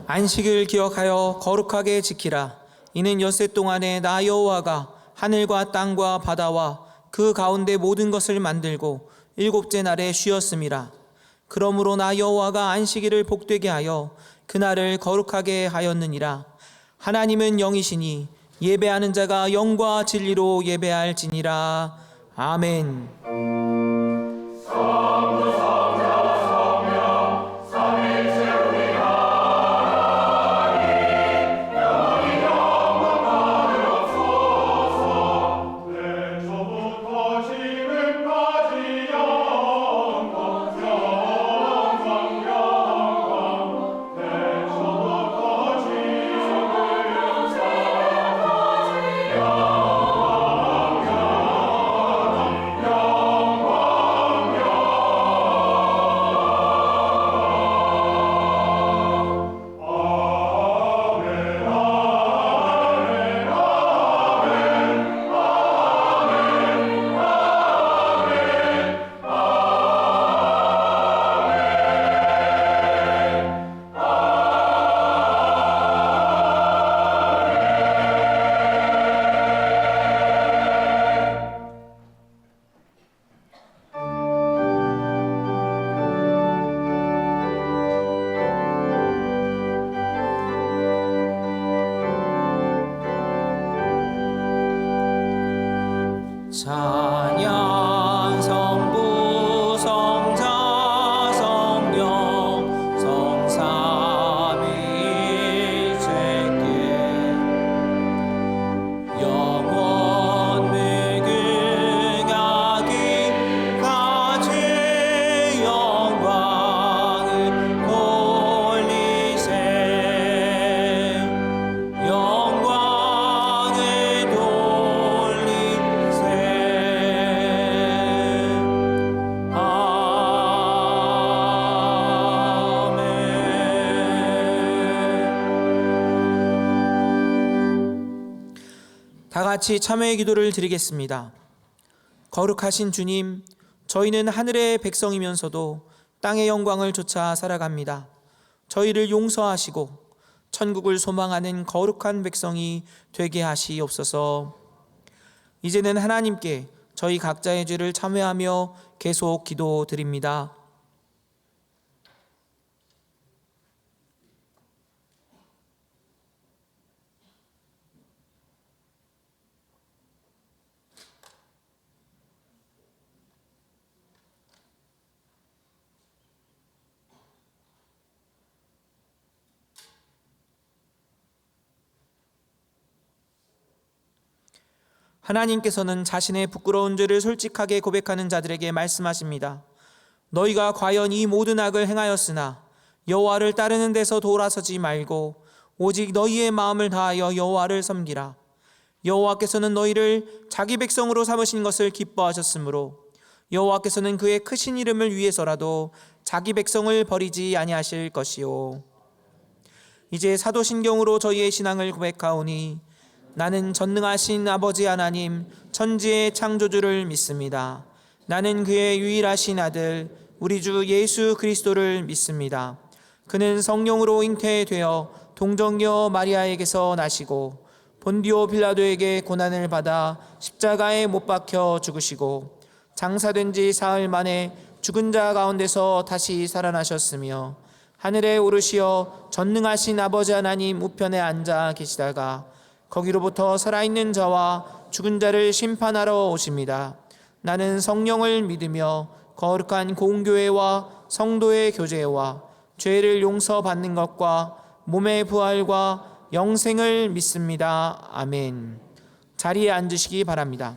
안식을 기억하여 거룩하게 지키라. 이는 엿새 동안에 나 여호와가 하늘과 땅과 바다와 그 가운데 모든 것을 만들고 일곱째 날에 쉬었음이라. 그러므로 나 여호와가 안식일을 복되게 하여 그날을 거룩하게 하였느니라. 하나님은 영이시니 예배하는 자가 영과 진리로 예배할지니라. 아멘. 찬양 성부 성자 성령 성삼위일체께 영원 무궁하기 가지 영광을 돌리세 영광을 돌리세 다 같이 참회의 기도를 드리겠습니다. 거룩하신 주님, 저희는 하늘의 백성이면서도 땅의 영광을 쫓아 살아갑니다. 저희를 용서하시고 천국을 소망하는 거룩한 백성이 되게 하시옵소서. 이제는 하나님께 저희 각자의 죄를 참회하며 계속 기도드립니다. 하나님께서는 자신의 부끄러운 죄를 솔직하게 고백하는 자들에게 말씀하십니다. 너희가 과연 이 모든 악을 행하였으나 여호와를 따르는 데서 돌아서지 말고 오직 너희의 마음을 다하여 여호와를 섬기라. 여호와께서는 너희를 자기 백성으로 삼으신 것을 기뻐하셨으므로 여호와께서는 그의 크신 이름을 위해서라도 자기 백성을 버리지 아니하실 것이요. 이제 사도신경으로 저희의 신앙을 고백하오니 나는 전능하신 아버지 하나님 천지의 창조주를 믿습니다. 나는 그의 유일하신 아들 우리 주 예수 그리스도를 믿습니다. 그는 성령으로 잉태되어 동정녀 마리아에게서 나시고 본디오 빌라도에게 고난을 받아 십자가에 못 박혀 죽으시고 장사된 지 사흘 만에 죽은 자 가운데서 다시 살아나셨으며 하늘에 오르시어 전능하신 아버지 하나님 우편에 앉아 계시다가 거기로부터 살아있는 자와 죽은 자를 심판하러 오십니다. 나는 성령을 믿으며 거룩한 공교회와 성도의 교제와 죄를 용서받는 것과 몸의 부활과 영생을 믿습니다. 아멘. 자리에 앉으시기 바랍니다.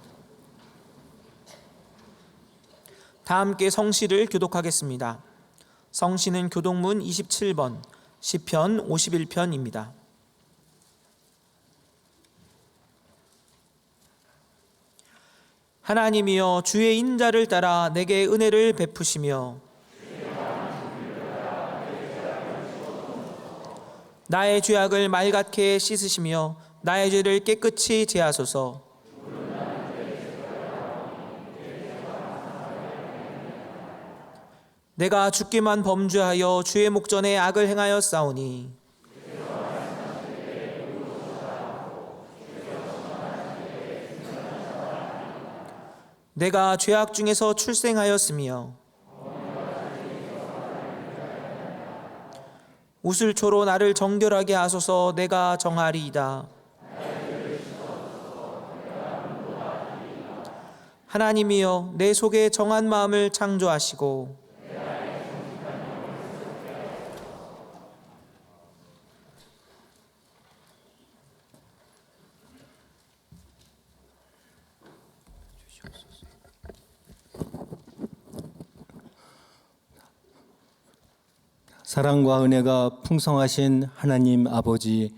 다 함께 성시를 교독하겠습니다. 성시는 교독문 27번, 시편 51편입니다. 하나님이여 주의 인자를 따라 내게 은혜를 베푸시며 나의 죄악을 말같게 씻으시며 나의 죄를 깨끗이 제하소서. 내가 주께만 범죄하여 주의 목전에 악을 행하였사오니 내가 죄악 중에서 출생하였으며 우슬초로 나를 정결하게 하소서. 내가 정하리이다. 하나님이여, 내 속에 정한 마음을 창조하시고 사랑과 은혜가 풍성하신 하나님 아버지,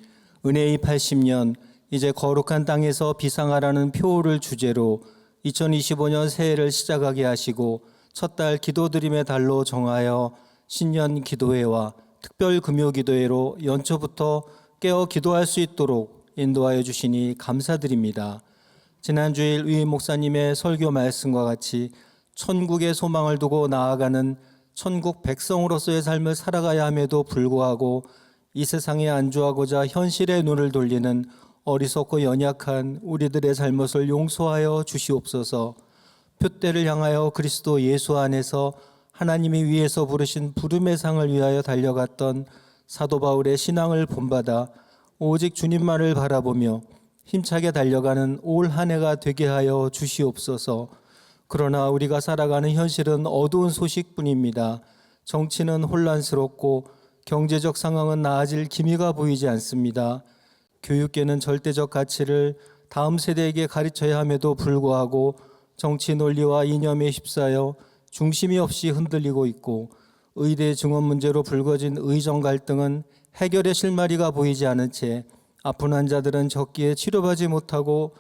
은혜의 80년, 이제 거룩한 땅에서 비상하라는 표를 주제로 2025년 새해를 시작하게 하시고 첫 달 기도드림의 달로 정하여 신년 기도회와 특별 금요 기도회로 연초부터 깨어 기도할 수 있도록 인도하여 주시니 감사드립니다. 지난 주일 위 목사님의 설교 말씀과 같이 천국의 소망을 두고 나아가는 천국 백성으로서의 삶을 살아가야 함에도 불구하고 이 세상에 안주하고자 현실의 눈을 돌리는 어리석고 연약한 우리들의 잘못을 용서하여 주시옵소서. 표대를 향하여 그리스도 예수 안에서 하나님이 위에서 부르신 부름의 상을 위하여 달려갔던 사도 바울의 신앙을 본받아 오직 주님만을 바라보며 힘차게 달려가는 올 한 해가 되게 하여 주시옵소서. 그러나 우리가 살아가는 현실은 어두운 소식뿐입니다. 정치는 혼란스럽고 경제적 상황은 나아질 기미가 보이지 않습니다. 교육계는 절대적 가치를 다음 세대에게 가르쳐야 함에도 불구하고 정치 논리와 이념에 휩싸여 중심이 없이 흔들리고 있고, 의대 증원 문제로 불거진 의정 갈등은 해결의 실마리가 보이지 않은 채 아픈 환자들은 적기에 치료받지 못하고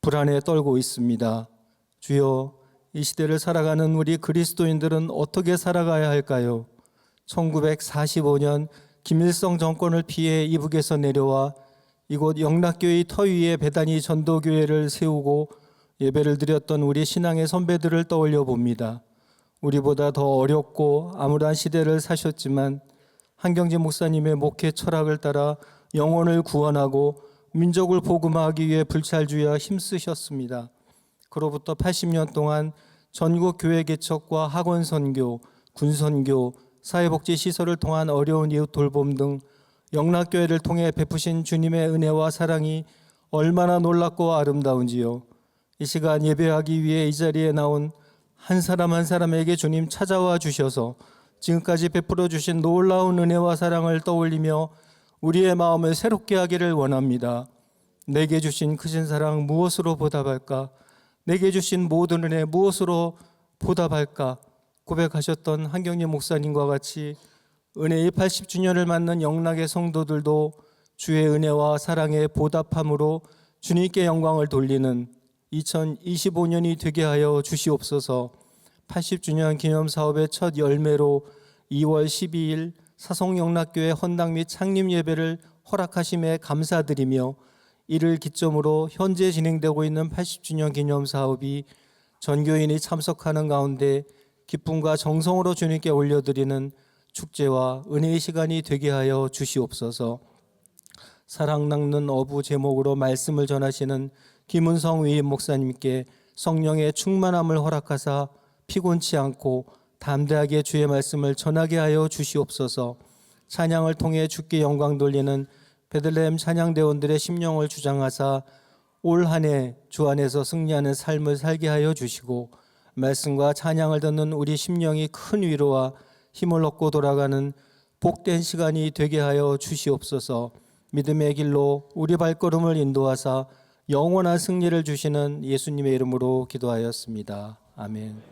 불안에 떨고 있습니다. 주여, 이 시대를 살아가는 우리 그리스도인들은 어떻게 살아가야 할까요? 1945년 김일성 정권을 피해 이북에서 내려와 이곳 영락교의 터 위에 배단위 전도교회를 세우고 예배를 드렸던 우리 신앙의 선배들을 떠올려 봅니다. 우리보다 더 어렵고 암울한 시대를 사셨지만 한경진 목사님의 목회 철학을 따라 영혼을 구원하고 민족을 복음화하기 위해 불찰주야 힘쓰셨습니다. 그로부터 80년 동안 전국 교회 개척과 학원 선교, 군 선교, 사회복지 시설을 통한 어려운 이웃 돌봄 등 영락교회를 통해 베푸신 주님의 은혜와 사랑이 얼마나 놀랍고 아름다운지요. 이 시간 예배하기 위해 이 자리에 나온 한 사람 한 사람에게 주님 찾아와 주셔서 지금까지 베풀어 주신 놀라운 은혜와 사랑을 떠올리며 우리의 마음을 새롭게 하기를 원합니다. 내게 주신 크신 사랑 무엇으로 보답할까? 내게 주신 모든 은혜 무엇으로 보답할까? 고백하셨던 한경림 목사님과 같이 은혜의 80주년을 맞는 영락의 성도들도 주의 은혜와 사랑에 보답함으로 주님께 영광을 돌리는 2025년이 되게 하여 주시옵소서. 80주년 기념 사업의 첫 열매로 2월 12일 사송영락교회 헌당 및 창립 예배를 허락하심에 감사드리며, 이를 기점으로 현재 진행되고 있는 80주년 기념 사업이 전교인이 참석하는 가운데 기쁨과 정성으로 주님께 올려드리는 축제와 은혜의 시간이 되게 하여 주시옵소서. 사랑 낚는 어부 제목으로 말씀을 전하시는 김은성 위임 목사님께 성령의 충만함을 허락하사 피곤치 않고 담대하게 주의 말씀을 전하게 하여 주시옵소서. 찬양을 통해 주께 영광 돌리는 베들레헴 찬양대원들의 심령을 주장하사 올 한 해 주 안에서 승리하는 삶을 살게 하여 주시고, 말씀과 찬양을 듣는 우리 심령이 큰 위로와 힘을 얻고 돌아가는 복된 시간이 되게 하여 주시옵소서. 믿음의 길로 우리 발걸음을 인도하사 영원한 승리를 주시는 예수님의 이름으로 기도하였습니다. 아멘.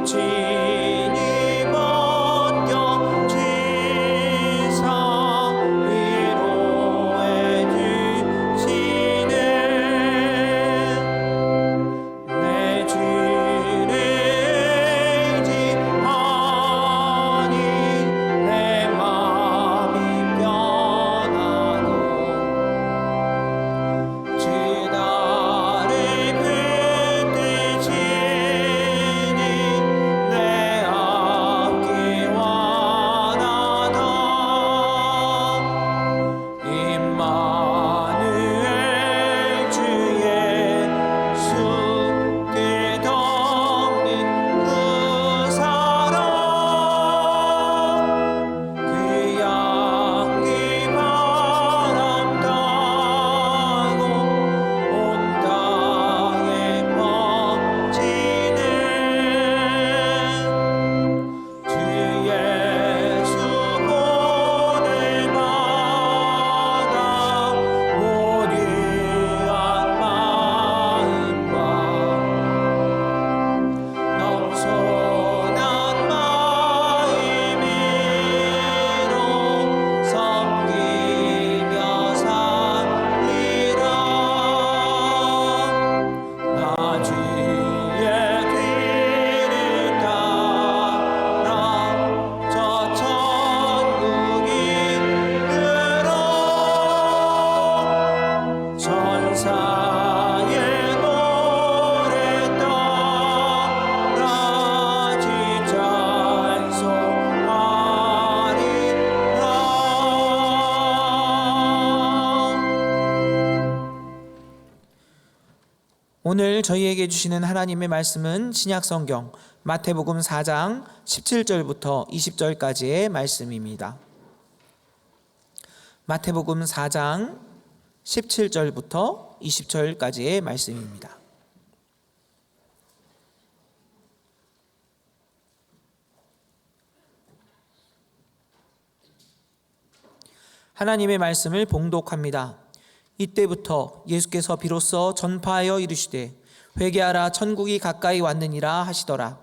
진이 벗겨지사 위로해 주시네. 내 죄를 지하니 내 마음이 변하고 주 나를 붙드시니 내 앞길 원하다. 임마누엘 주 예수께 덮는 그 사랑 그 향기 바람 타고 온 땅에 퍼지네. 주 예수 보낼 마다 온유한 마음과 겸손한 마음으로 섬기며 살리라. 나 주의 뒤를 따라 저 천국 이끌어 천사의 노래 따라 주 찬송하리라. 오늘 저희에게 주시는 하나님의 말씀은 신약성경 마태복음 4장 17절부터 20절까지의 말씀입니다. 마태복음 4장 17절부터 20절까지의 말씀입니다. 하나님의 말씀을 봉독합니다. 이때부터 예수께서 비로소 전파하여 이르시되 회개하라 천국이 가까이 왔느니라 하시더라.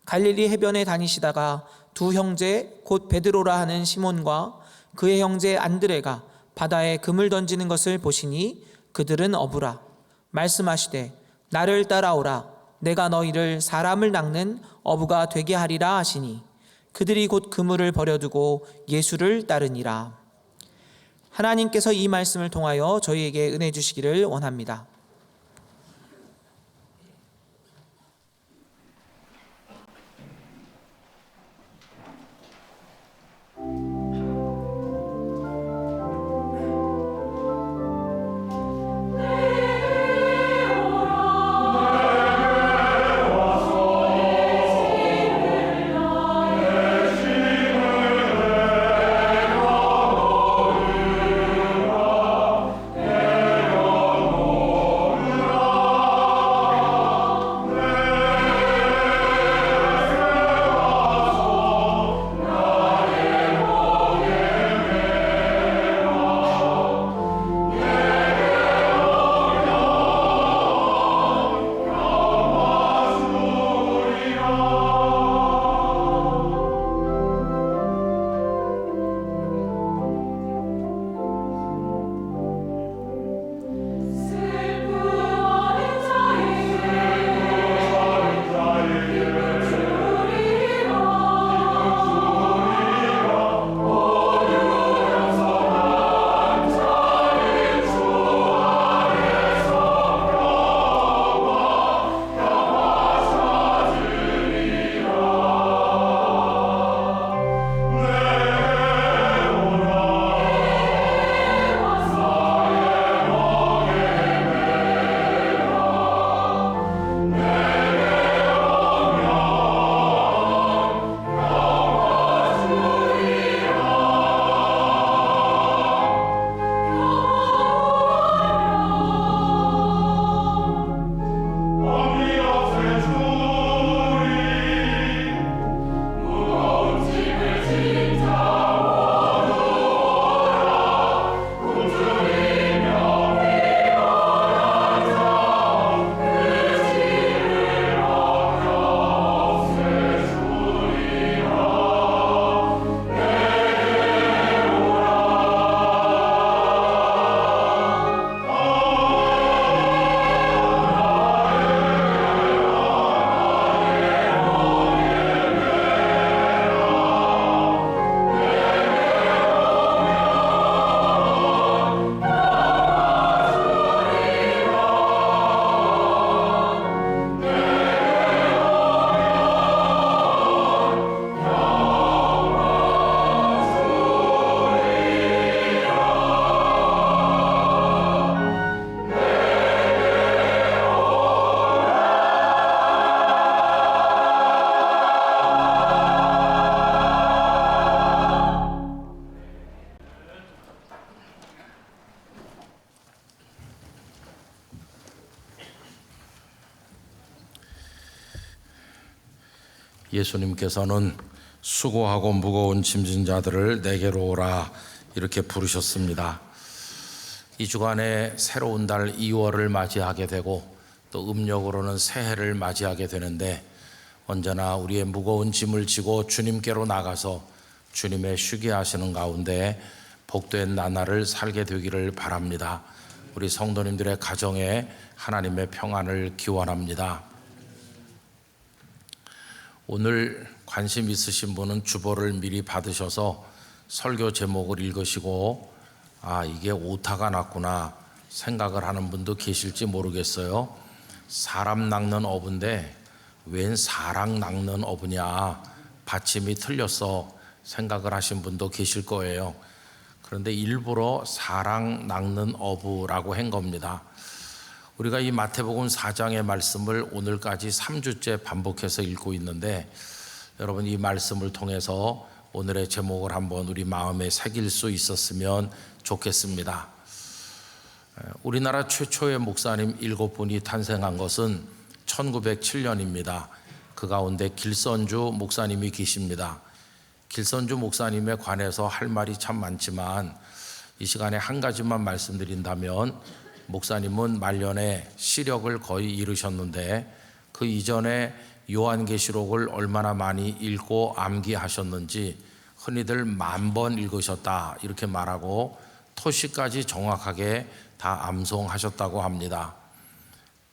갈릴리 해변에 다니시다가 두 형제 곧 베드로라 하는 시몬과 그의 형제 안드레가 바다에 금을 던지는 것을 보시니 그들은 어부라. 말씀하시되 나를 따라오라. 내가 너희를 사람을 낚는 어부가 되게 하리라 하시니 그들이 곧 그물을 버려두고 예수를 따르니라. 하나님께서 이 말씀을 통하여 저희에게 은혜 주시기를 원합니다. 예수님께서는 수고하고 무거운 짐진 자들을 내게로 오라 이렇게 부르셨습니다. 이 주간에 새로운 달 2월을 맞이하게 되고 또 음력으로는 새해를 맞이하게 되는데 언제나 우리의 무거운 짐을 지고 주님께로 나가서 주님의 쉬게 하시는 가운데 복된 나날을 살게 되기를 바랍니다. 우리 성도님들의 가정에 하나님의 평안을 기원합니다. 오늘 관심 있으신 분은 주보를 미리 받으셔서 설교 제목을 읽으시고 이게 오타가 났구나 생각을 하는 분도 계실지 모르겠어요. 사람 낚는 어부인데 웬 사랑 낚는 어부냐, 받침이 틀렸어 생각을 하신 분도 계실 거예요. 그런데 일부러 사랑 낚는 어부라고 한 겁니다. 우리가 이 마태복음 4장의 말씀을 오늘까지 3주째 반복해서 읽고 있는데 여러분 이 말씀을 통해서 오늘의 제목을 한번 우리 마음에 새길 수 있었으면 좋겠습니다. 우리나라 최초의 목사님 7분이 탄생한 것은 1907년입니다. 그 가운데 길선주 목사님이 계십니다. 길선주 목사님에 관해서 할 말이 참 많지만 이 시간에 한 가지만 말씀드린다면 목사님은 말년에 시력을 거의 잃으셨는데 그 이전에 요한계시록을 얼마나 많이 읽고 암기하셨는지 흔히들 10,000번 읽으셨다 이렇게 말하고 토시까지 정확하게 다 암송하셨다고 합니다.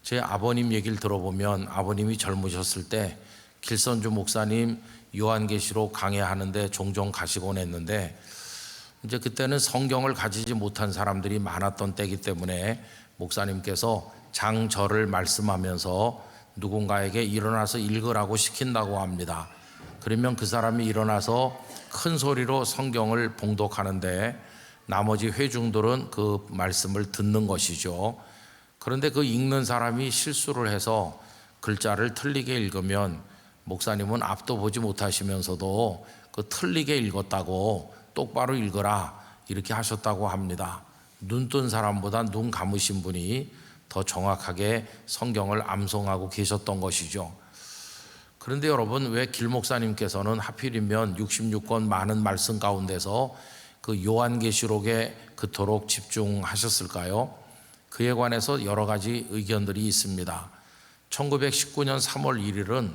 제 아버님 얘기를 들어보면 아버님이 젊으셨을 때 길선주 목사님 요한계시록 강해하는데 종종 가시곤 했는데 이제 그때는 성경을 가지지 못한 사람들이 많았던 때이기 때문에 목사님께서 장절을 말씀하면서 누군가에게 일어나서 읽으라고 시킨다고 합니다. 그러면 그 사람이 일어나서 큰 소리로 성경을 봉독하는데 나머지 회중들은 그 말씀을 듣는 것이죠. 그런데 그 읽는 사람이 실수를 해서 글자를 틀리게 읽으면 목사님은 앞도 보지 못하시면서도 그 틀리게 읽었다고 똑바로 읽어라 이렇게 하셨다고 합니다. 눈 뜬 사람보다 눈 감으신 분이 더 정확하게 성경을 암송하고 계셨던 것이죠. 그런데 여러분 왜 길 목사님께서는 하필이면 66권 많은 말씀 가운데서 그 요한계시록에 그토록 집중하셨을까요? 그에 관해서 여러 가지 의견들이 있습니다. 1919년 3월 1일은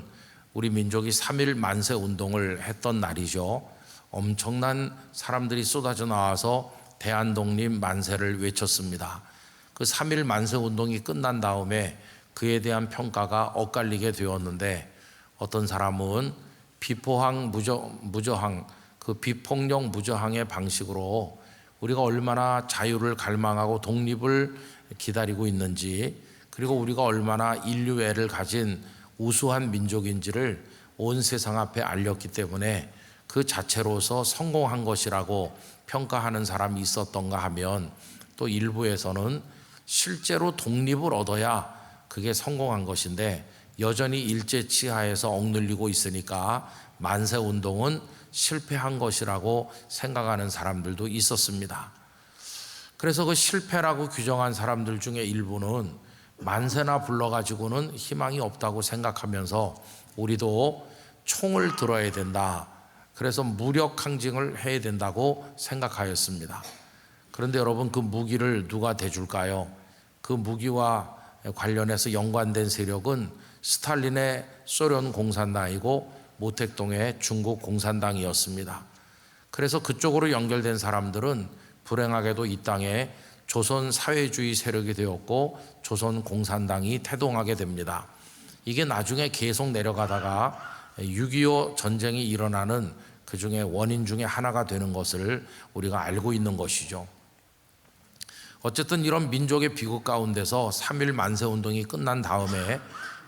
우리 민족이 3.1 만세 운동을 했던 날이죠. 엄청난 사람들이 쏟아져 나와서 대한독립 만세를 외쳤습니다. 그 3.1 만세 운동이 끝난 다음에 그에 대한 평가가 엇갈리게 되었는데 어떤 사람은 비포항 무저항 그 비폭력 무저항의 방식으로 우리가 얼마나 자유를 갈망하고 독립을 기다리고 있는지 그리고 우리가 얼마나 인류애를 가진 우수한 민족인지를 온 세상 앞에 알렸기 때문에 그 자체로서 성공한 것이라고 평가하는 사람이 있었던가 하면 또 일부에서는 실제로 독립을 얻어야 그게 성공한 것인데 여전히 일제 치하에서 억눌리고 있으니까 만세운동은 실패한 것이라고 생각하는 사람들도 있었습니다. 그래서 그 실패라고 규정한 사람들 중에 일부는 만세나 불러가지고는 희망이 없다고 생각하면서 우리도 총을 들어야 된다. 그래서 무력 항쟁을 해야 된다고 생각하였습니다. 그런데 여러분 그 무기를 누가 대줄까요? 그 무기와 관련해서 연관된 세력은 스탈린의 소련 공산당이고 모택동의 중국 공산당이었습니다. 그래서 그쪽으로 연결된 사람들은 불행하게도 이 땅에 조선 사회주의 세력이 되었고 조선 공산당이 태동하게 됩니다. 이게 나중에 계속 내려가다가 6.25 전쟁이 일어나는 그 중에 원인 중에 하나가 되는 것을 우리가 알고 있는 것이죠. 어쨌든 이런 민족의 비극 가운데서 3.1 만세운동이 끝난 다음에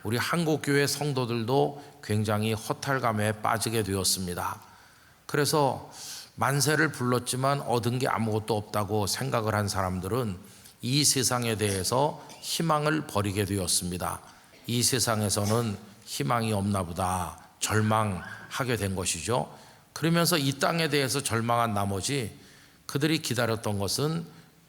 우리 한국교회 성도들도 굉장히 허탈감에 빠지게 되었습니다. 그래서 만세를 불렀지만 얻은 게 아무것도 없다고 생각을 한 사람들은 이 세상에 대해서 희망을 버리게 되었습니다. 이 세상에서는 희망이 없나 보다 절망하게 된 것이죠. 그러면서 이 땅에 대해서 절망한 나머지 그들이 기다렸던 것은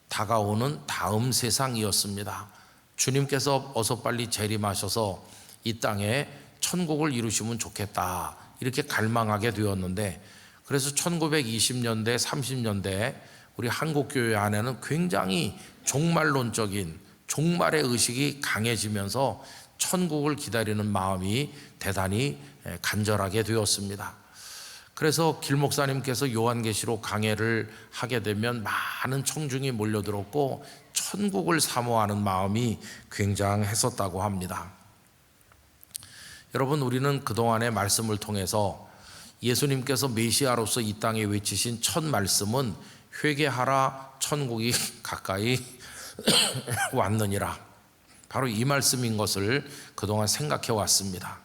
다가오는 다음 세상이었습니다. 주님께서 어서 빨리 재림하셔서 이 땅에 천국을 이루시면 좋겠다 이렇게 갈망하게 되었는데, 그래서 1920년대 30년대 우리 한국교회 안에는 굉장히 종말론적인 종말의 의식이 강해지면서 천국을 기다리는 마음이 대단히 간절하게 되었습니다. 그래서 길 목사님께서 요한계시록 강해를 하게 되면 많은 청중이 몰려들었고 천국을 사모하는 마음이 굉장했었다고 합니다. 여러분, 우리는 그동안의 말씀을 통해서 예수님께서 메시아로서 이 땅에 외치신 첫 말씀은 회개하라 천국이 가까이 왔느니라, 바로 이 말씀인 것을 그동안 생각해 왔습니다.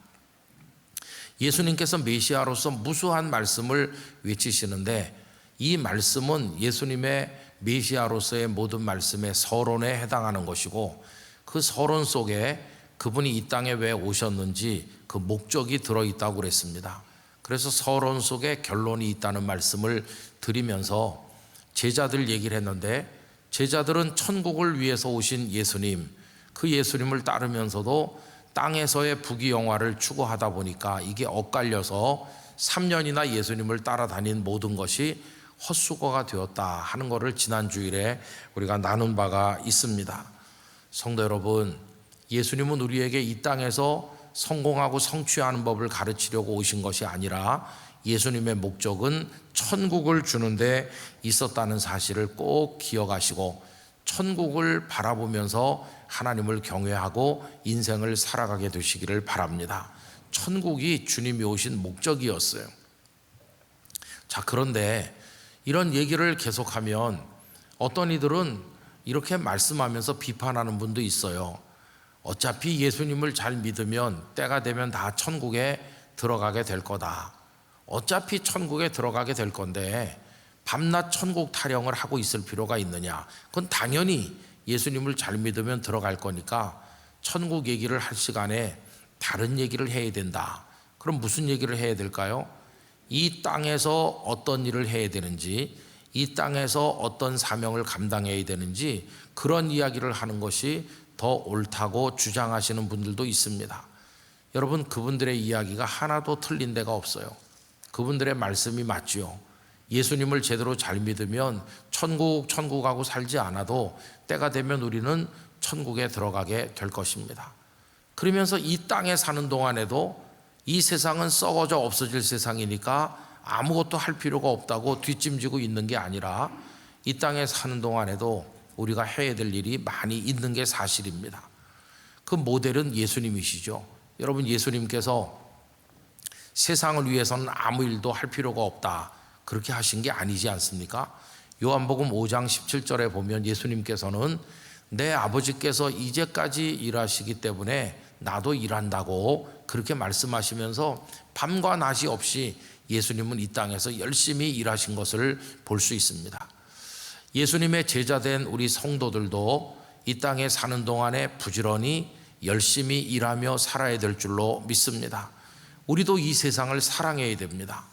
예수님께서 메시아로서 무수한 말씀을 외치시는데 이 말씀은 예수님의 메시아로서의 모든 말씀의 서론에 해당하는 것이고, 그 서론 속에 그분이 이 땅에 왜 오셨는지 그 목적이 들어있다고 그랬습니다. 그래서 서론 속에 결론이 있다는 말씀을 드리면서 제자들 얘기를 했는데, 제자들은 천국을 위해서 오신 예수님, 그 예수님을 따르면서도 땅에서의 부귀영화를 추구하다 보니까 이게 엇갈려서 3년이나 예수님을 따라다닌 모든 것이 헛수고가 되었다 하는 것을 지난 주일에 우리가 나눈 바가 있습니다. 성도 여러분, 예수님은 우리에게 이 땅에서 성공하고 성취하는 법을 가르치려고 오신 것이 아니라 예수님의 목적은 천국을 주는 데 있었다는 사실을 꼭 기억하시고 천국을 바라보면서 하나님을 경외하고 인생을 살아가게 되시기를 바랍니다. 천국이 주님이 오신 목적이었어요. 자, 그런데 이런 얘기를 계속하면 어떤 이들은 이렇게 말씀하면서 비판하는 분도 있어요. 어차피 예수님을 잘 믿으면 때가 되면 다 천국에 들어가게 될 거다. 어차피 천국에 들어가게 될 건데 밤낮 천국 타령을 하고 있을 필요가 있느냐. 그건 당연히 예수님을 잘 믿으면 들어갈 거니까 천국 얘기를 할 시간에 다른 얘기를 해야 된다. 그럼 무슨 얘기를 해야 될까요? 이 땅에서 어떤 일을 해야 되는지, 이 땅에서 어떤 사명을 감당해야 되는지 그런 이야기를 하는 것이 더 옳다고 주장하시는 분들도 있습니다. 여러분, 그분들의 이야기가 하나도 틀린 데가 없어요. 그분들의 말씀이 맞지요. 예수님을 제대로 잘 믿으면 천국하고 살지 않아도 때가 되면 우리는 천국에 들어가게 될 것입니다. 그러면서 이 땅에 사는 동안에도 이 세상은 썩어져 없어질 세상이니까 아무것도 할 필요가 없다고 뒷짐지고 있는 게 아니라 이 땅에 사는 동안에도 우리가 해야 될 일이 많이 있는 게 사실입니다. 그 모델은 예수님이시죠. 여러분, 예수님께서 세상을 위해서는 아무 일도 할 필요가 없다 그렇게 하신 게 아니지 않습니까? 요한복음 5장 17절에 보면 예수님께서는 내 아버지께서 이제까지 일하시기 때문에 나도 일한다고 그렇게 말씀하시면서 밤과 낮이 없이 예수님은 이 땅에서 열심히 일하신 것을 볼 수 있습니다. 예수님의 제자된 우리 성도들도 이 땅에 사는 동안에 부지런히 열심히 일하며 살아야 될 줄로 믿습니다. 우리도 이 세상을 사랑해야 됩니다.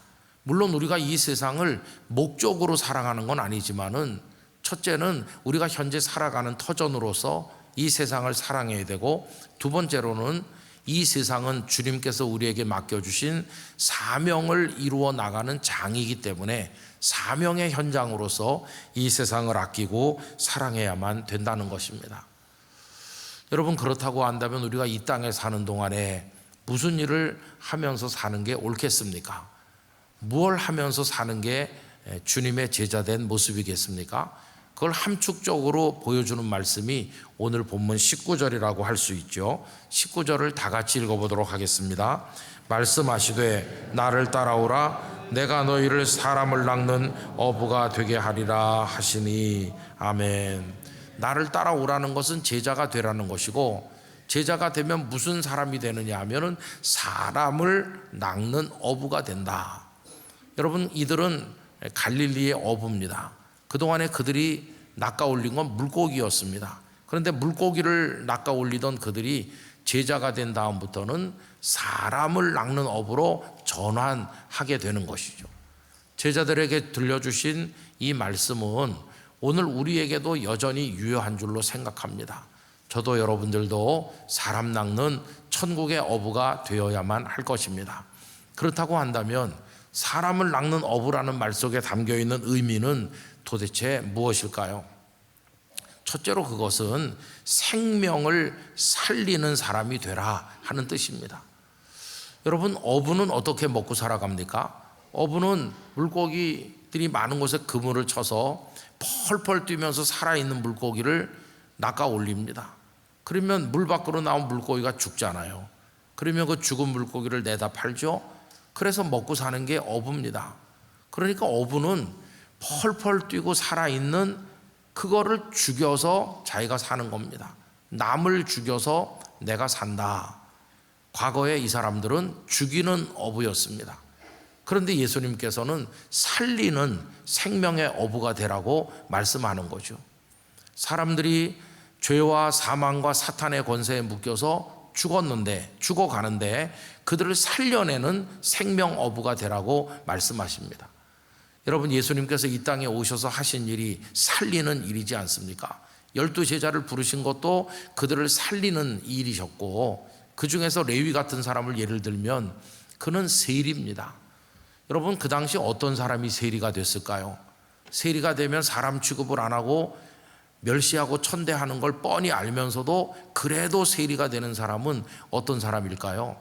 물론 우리가 이 세상을 목적으로 사랑하는 건 아니지만은 첫째는 우리가 현재 살아가는 터전으로서 이 세상을 사랑해야 되고, 두 번째로는 이 세상은 주님께서 우리에게 맡겨주신 사명을 이루어 나가는 장이기 때문에 사명의 현장으로서 이 세상을 아끼고 사랑해야만 된다는 것입니다. 여러분, 그렇다고 한다면 우리가 이 땅에 사는 동안에 무슨 일을 하면서 사는 게 옳겠습니까? 무엇을 하면서 사는 게 주님의 제자된 모습이겠습니까? 그걸 함축적으로 보여주는 말씀이 오늘 본문 19절이라고 할 수 있죠. 19절을 다 같이 읽어보도록 하겠습니다. 말씀하시되 나를 따라오라 내가 너희를 사람을 낚는 어부가 되게 하리라 하시니. 아멘. 나를 따라오라는 것은 제자가 되라는 것이고, 제자가 되면 무슨 사람이 되느냐 하면은 사람을 낚는 어부가 된다. 여러분, 이들은 갈릴리의 어부입니다. 그동안에 그들이 낚아올린 건 물고기였습니다. 그런데 물고기를 낚아올리던 그들이 제자가 된 다음부터는 사람을 낚는 어부로 전환하게 되는 것이죠. 제자들에게 들려주신 이 말씀은 오늘 우리에게도 여전히 유효한 줄로 생각합니다. 저도 여러분들도 사람 낚는 천국의 어부가 되어야만 할 것입니다. 그렇다고 한다면 사람을 낚는 어부라는 말 속에 담겨 있는 의미는 도대체 무엇일까요? 첫째로 그것은 생명을 살리는 사람이 되라 하는 뜻입니다. 여러분, 어부는 어떻게 먹고 살아갑니까? 어부는 물고기들이 많은 곳에 그물을 쳐서 펄펄 뛰면서 살아있는 물고기를 낚아 올립니다. 그러면 물 밖으로 나온 물고기가 죽잖아요. 그러면 그 죽은 물고기를 내다 팔죠. 그래서 먹고 사는 게 어부입니다. 그러니까 어부는 펄펄 뛰고 살아있는 그거를 죽여서 자기가 사는 겁니다. 남을 죽여서 내가 산다. 과거에 이 사람들은 죽이는 어부였습니다. 그런데 예수님께서는 살리는 생명의 어부가 되라고 말씀하는 거죠. 사람들이 죄와 사망과 사탄의 권세에 묶여서 죽어가는데 그들을 살려내는 생명 어부가 되라고 말씀하십니다. 여러분, 예수님께서 이 땅에 오셔서 하신 일이 살리는 일이지 않습니까? 12제자를 부르신 것도 그들을 살리는 일이셨고, 그 중에서 레위 같은 사람을 예를 들면 그는 세리입니다. 여러분, 그 당시 어떤 사람이 세리가 됐을까요? 세리가 되면 사람 취급을 안 하고 멸시하고 천대하는 걸 뻔히 알면서도 그래도 세리가 되는 사람은 어떤 사람일까요?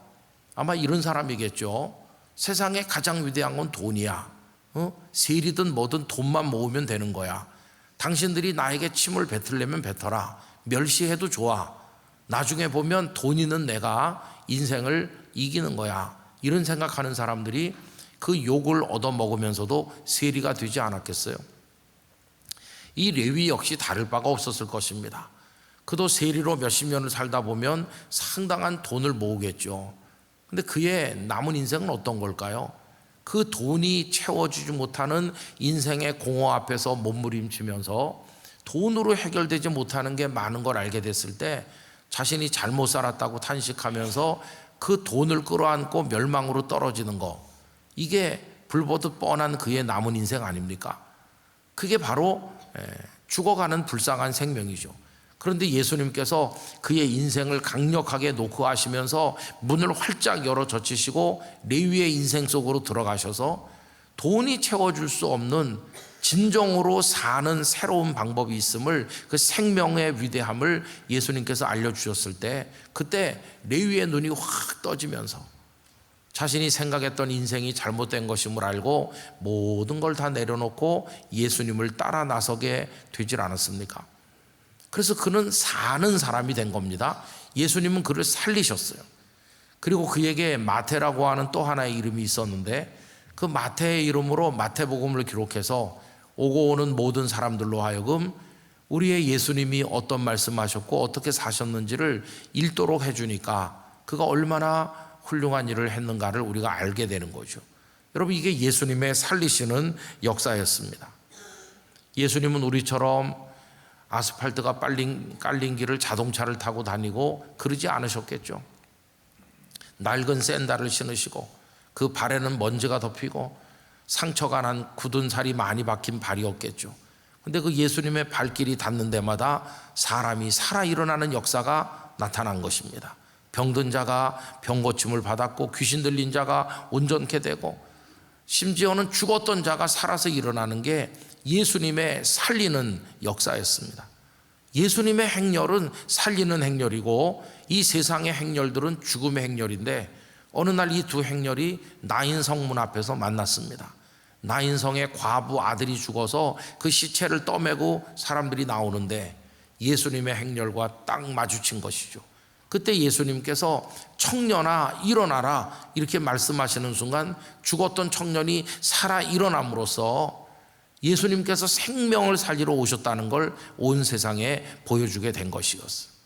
아마 이런 사람이겠죠. 세상에 가장 위대한 건 돈이야. 세리든 뭐든 돈만 모으면 되는 거야. 당신들이 나에게 침을 뱉으려면 뱉어라. 멸시해도 좋아. 나중에 보면 돈 있는 내가 인생을 이기는 거야. 이런 생각하는 사람들이 그 욕을 얻어먹으면서도 세리가 되지 않았겠어요? 이 레위 역시 다를 바가 없었을 것입니다. 그도 세리로 몇십 년을 살다 보면 상당한 돈을 모으겠죠. 근데 그의 남은 인생은 어떤 걸까요? 그 돈이 채워주지 못하는 인생의 공허 앞에서 몸부림치면서 돈으로 해결되지 못하는 게 많은 걸 알게 됐을 때 자신이 잘못 살았다고 탄식하면서 그 돈을 끌어안고 멸망으로 떨어지는 거, 이게 불보듯 뻔한 그의 남은 인생 아닙니까? 그게 바로 죽어가는 불쌍한 생명이죠. 그런데 예수님께서 그의 인생을 강력하게 노크하시면서 문을 활짝 열어 젖히시고 레위의 인생 속으로 들어가셔서 돈이 채워줄 수 없는 진정으로 사는 새로운 방법이 있음을, 그 생명의 위대함을 예수님께서 알려주셨을 때, 그때 레위의 눈이 확 떠지면서 자신이 생각했던 인생이 잘못된 것임을 알고 모든 걸 다 내려놓고 예수님을 따라 나서게 되질 않았습니까? 그래서 그는 사는 사람이 된 겁니다. 예수님은 그를 살리셨어요. 그리고 그에게 마태라고 하는 또 하나의 이름이 있었는데, 그 마태의 이름으로 마태복음을 기록해서 오고 오는 모든 사람들로 하여금 우리의 예수님이 어떤 말씀하셨고 어떻게 사셨는지를 읽도록 해주니까 그가 얼마나 훌륭한 일을 했는가를 우리가 알게 되는 거죠. 여러분, 이게 예수님의 살리시는 역사였습니다. 예수님은 우리처럼 아스팔트가 깔린 길을 자동차를 타고 다니고 그러지 않으셨겠죠. 낡은 샌들을 신으시고 그 발에는 먼지가 덮이고 상처가 난 굳은 살이 많이 박힌 발이었겠죠. 근데 그 예수님의 발길이 닿는 데마다 사람이 살아 일어나는 역사가 나타난 것입니다. 병든 자가 병 고침을 받았고 귀신 들린 자가 온전케 되고 심지어는 죽었던 자가 살아서 일어나는 게 예수님의 살리는 역사였습니다. 예수님의 행렬은 살리는 행렬이고 이 세상의 행렬들은 죽음의 행렬인데, 어느 날 이 두 행렬이 나인 성문 앞에서 만났습니다. 나인 성의 과부 아들이 죽어서 그 시체를 떠매고 사람들이 나오는데 예수님의 행렬과 딱 마주친 것이죠. 그때 예수님께서 청년아 일어나라 이렇게 말씀하시는 순간 죽었던 청년이 살아 일어남으로써 예수님께서 생명을 살리러 오셨다는 걸 온 세상에 보여주게 된 것이었어요.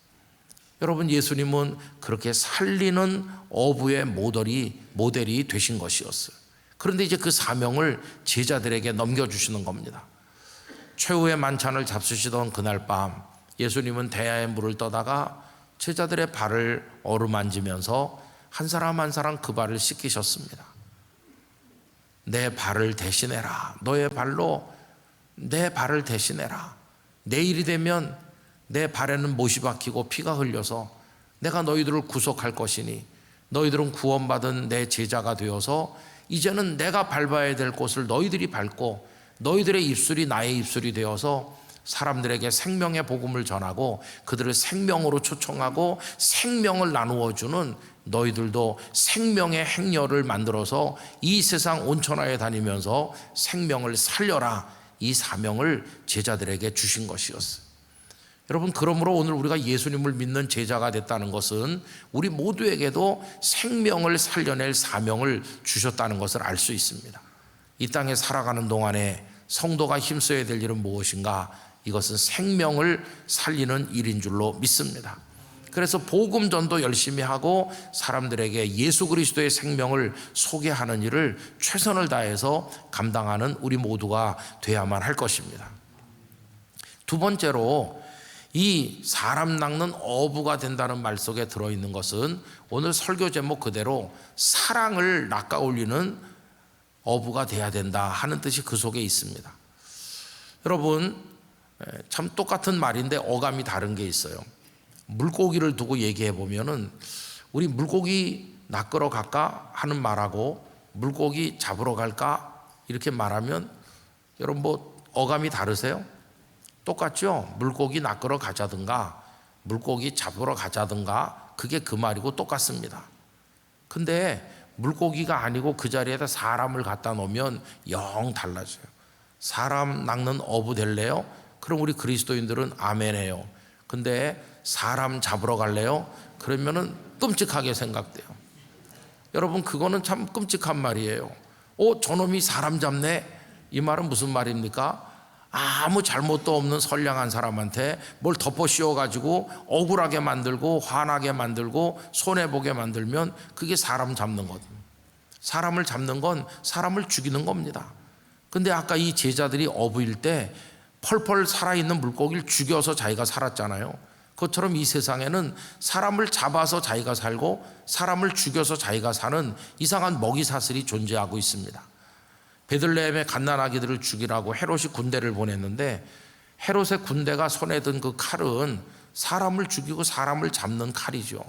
여러분, 예수님은 그렇게 살리는 어부의 모델이 되신 것이었어요. 그런데 이제 그 사명을 제자들에게 넘겨주시는 겁니다. 최후의 만찬을 잡수시던 그날 밤 예수님은 대야의 물을 떠다가 제자들의 발을 어루만지면서 한 사람 한 사람 그 발을 씻기셨습니다. 내 발을 대신해라. 너의 발로 내 발을 대신해라. 내일이 되면 내 발에는 못이 박히고 피가 흘려서 내가 너희들을 구속할 것이니 너희들은 구원받은 내 제자가 되어서 이제는 내가 밟아야 될 곳을 너희들이 밟고 너희들의 입술이 나의 입술이 되어서 사람들에게 생명의 복음을 전하고 그들을 생명으로 초청하고 생명을 나누어 주는 너희들도 생명의 행렬을 만들어서 이 세상 온천하에 다니면서 생명을 살려라, 이 사명을 제자들에게 주신 것이었어요. 여러분, 그러므로 오늘 우리가 예수님을 믿는 제자가 됐다는 것은 우리 모두에게도 생명을 살려낼 사명을 주셨다는 것을 알 수 있습니다. 이 땅에 살아가는 동안에 성도가 힘써야 될 일은 무엇인가? 이것은 생명을 살리는 일인 줄로 믿습니다. 그래서 복음 전도 열심히 하고 사람들에게 예수 그리스도의 생명을 소개하는 일을 최선을 다해서 감당하는 우리 모두가 돼야만 할 것입니다. 두 번째로, 이 사람 낚는 어부가 된다는 말 속에 들어있는 것은 오늘 설교 제목 그대로 사랑을 낚아올리는 어부가 돼야 된다 하는 뜻이 그 속에 있습니다. 여러분, 참 똑같은 말인데 어감이 다른 게 있어요. 물고기를 두고 얘기해 보면은 우리 물고기 낚으러 갈까 하는 말하고 물고기 잡으러 갈까 이렇게 말하면 여러분 뭐 어감이 다르세요? 똑같죠? 물고기 낚으러 가자든가 물고기 잡으러 가자든가 그게 그 말이고 똑같습니다. 근데 물고기가 아니고 그 자리에다 사람을 갖다 놓으면 영 달라져요. 사람 낚는 어부 될래요? 그럼 우리 그리스도인들은 아멘해요. 근데 사람 잡으러 갈래요? 그러면은 끔찍하게 생각돼요. 여러분, 그거는 참 끔찍한 말이에요. 저놈이 사람 잡네? 이 말은 무슨 말입니까? 아무 잘못도 없는 선량한 사람한테 뭘 덮어 씌워가지고 억울하게 만들고 화나게 만들고 손해보게 만들면 그게 사람 잡는 거거든요. 사람을 잡는 건 사람을 죽이는 겁니다. 근데 아까 이 제자들이 어부일 때 펄펄 살아있는 물고기를 죽여서 자기가 살았잖아요. 그것처럼 이 세상에는 사람을 잡아서 자기가 살고 사람을 죽여서 자기가 사는 이상한 먹이사슬이 존재하고 있습니다. 베들레헴의 갓난아기들을 죽이라고 헤롯이 군대를 보냈는데 헤롯의 군대가 손에 든 그 칼은 사람을 죽이고 사람을 잡는 칼이죠.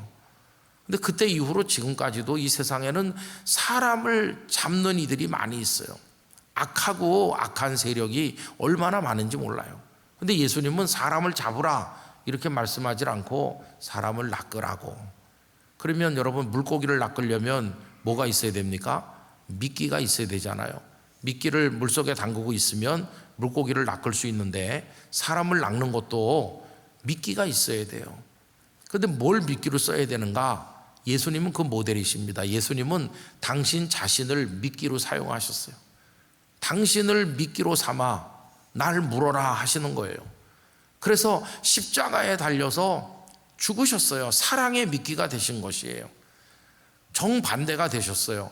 근데 그때 이후로 지금까지도 이 세상에는 사람을 잡는 이들이 많이 있어요. 악하고 악한 세력이 얼마나 많은지 몰라요. 근데 예수님은 사람을 잡으라 이렇게 말씀하지 않고 사람을 낚으라고. 그러면 여러분, 물고기를 낚으려면 뭐가 있어야 됩니까? 미끼가 있어야 되잖아요. 미끼를 물속에 담그고 있으면 물고기를 낚을 수 있는데 사람을 낚는 것도 미끼가 있어야 돼요. 그런데 뭘 미끼로 써야 되는가? 예수님은 그 모델이십니다. 예수님은 당신 자신을 미끼로 사용하셨어요. 당신을 미끼로 삼아 날 물어라 하시는 거예요. 그래서 십자가에 달려서 죽으셨어요. 사랑의 미끼가 되신 것이에요. 정반대가 되셨어요.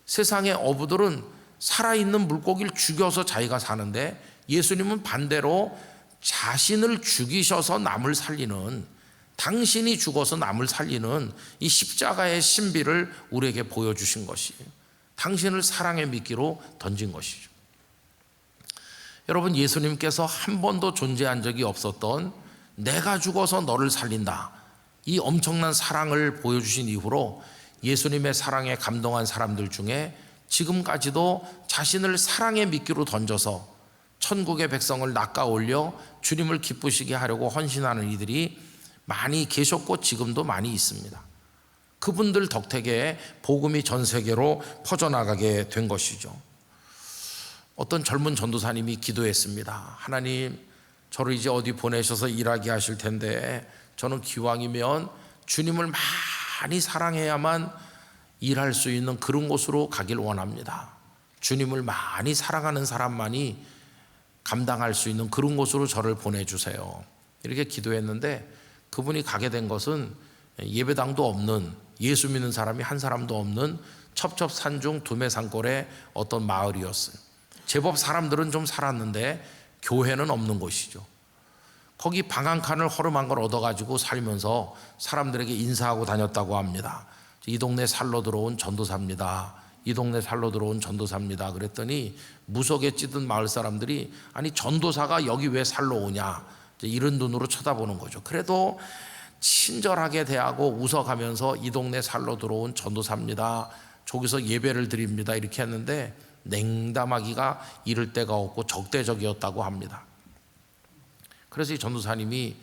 세상의 어부들은 살아있는 물고기를 죽여서 자기가 사는데 예수님은 반대로 자신을 죽이셔서 남을 살리는, 당신이 죽어서 남을 살리는 이 십자가의 신비를 우리에게 보여주신 것이에요. 당신을 사랑의 미끼로 던진 것이죠. 여러분, 예수님께서 한 번도 존재한 적이 없었던 내가 죽어서 너를 살린다, 이 엄청난 사랑을 보여주신 이후로 예수님의 사랑에 감동한 사람들 중에 지금까지도 자신을 사랑의 미끼로 던져서 천국의 백성을 낚아올려 주님을 기쁘시게 하려고 헌신하는 이들이 많이 계셨고 지금도 많이 있습니다. 그분들 덕택에 복음이 전 세계로 퍼져나가게 된 것이죠. 어떤 젊은 전도사님이 기도했습니다. 하나님, 저를 이제 어디 보내셔서 일하게 하실 텐데 저는 기왕이면 주님을 많이 사랑해야만 일할 수 있는 그런 곳으로 가길 원합니다. 주님을 많이 사랑하는 사람만이 감당할 수 있는 그런 곳으로 저를 보내주세요. 이렇게 기도했는데 그분이 가게 된 것은 예배당도 없는, 예수 믿는 사람이 한 사람도 없는 첩첩산중 두메산골의 어떤 마을이었어요. 제법 사람들은 좀 살았는데 교회는 없는 곳이죠. 거기 방 한 칸을 허름한 걸 얻어가지고 살면서 사람들에게 인사하고 다녔다고 합니다. 이 동네 살러 들어온 전도사입니다. 이 동네 살러 들어온 전도사입니다. 그랬더니 무속에 찌든 마을 사람들이 아니 전도사가 여기 왜 살러 오냐, 이제 이런 눈으로 쳐다보는 거죠. 그래도 친절하게 대하고 웃어가면서 이 동네 살러 들어온 전도사입니다. 저기서 예배를 드립니다. 이렇게 했는데 냉담하기가 이를 데가 없고 적대적이었다고 합니다. 그래서 이 전도사님이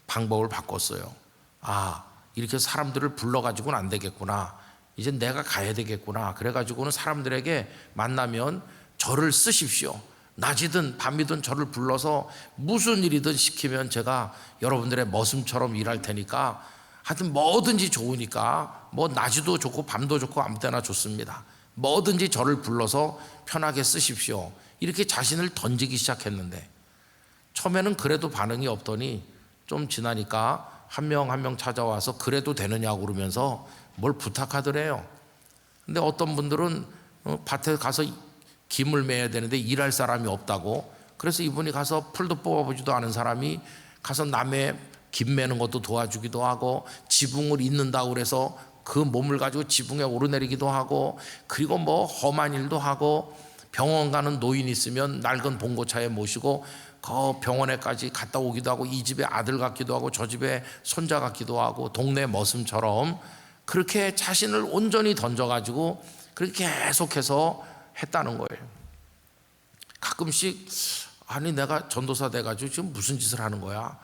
방법을 바꿨어요. 아, 이렇게 사람들을 불러가지고는 안 되겠구나. 이제 내가 가야 되겠구나. 그래가지고는 사람들에게 만나면 저를 쓰십시오. 낮이든 밤이든 저를 불러서 무슨 일이든 시키면 제가 여러분들의 머슴처럼 일할 테니까 하여튼 뭐든지 좋으니까 뭐 낮이도 좋고 밤도 좋고 아무 때나 좋습니다. 뭐든지 저를 불러서 편하게 쓰십시오. 이렇게 자신을 던지기 시작했는데 처음에는 그래도 반응이 없더니 좀 지나니까 한 명 한 명 찾아와서 그래도 되느냐고 그러면서 뭘 부탁하더래요. 근데 어떤 분들은 밭에 가서 김을 매야 되는데 일할 사람이 없다고, 그래서 이분이 가서 풀도 뽑아보지도 않은 사람이 가서 남의 김 매는 것도 도와주기도 하고, 지붕을 잇는다고 그래서 그 몸을 가지고 지붕에 오르내리기도 하고, 그리고 뭐 험한 일도 하고, 병원 가는 노인 있으면 낡은 봉고차에 모시고 그 병원에까지 갔다 오기도 하고, 이 집에 아들 같기도 하고 저 집에 손자 같기도 하고, 동네 머슴처럼 그렇게 자신을 온전히 던져가지고 그렇게 계속해서 했다는 거예요. 가끔씩 아니 내가 전도사 돼가지고 지금 무슨 짓을 하는 거야?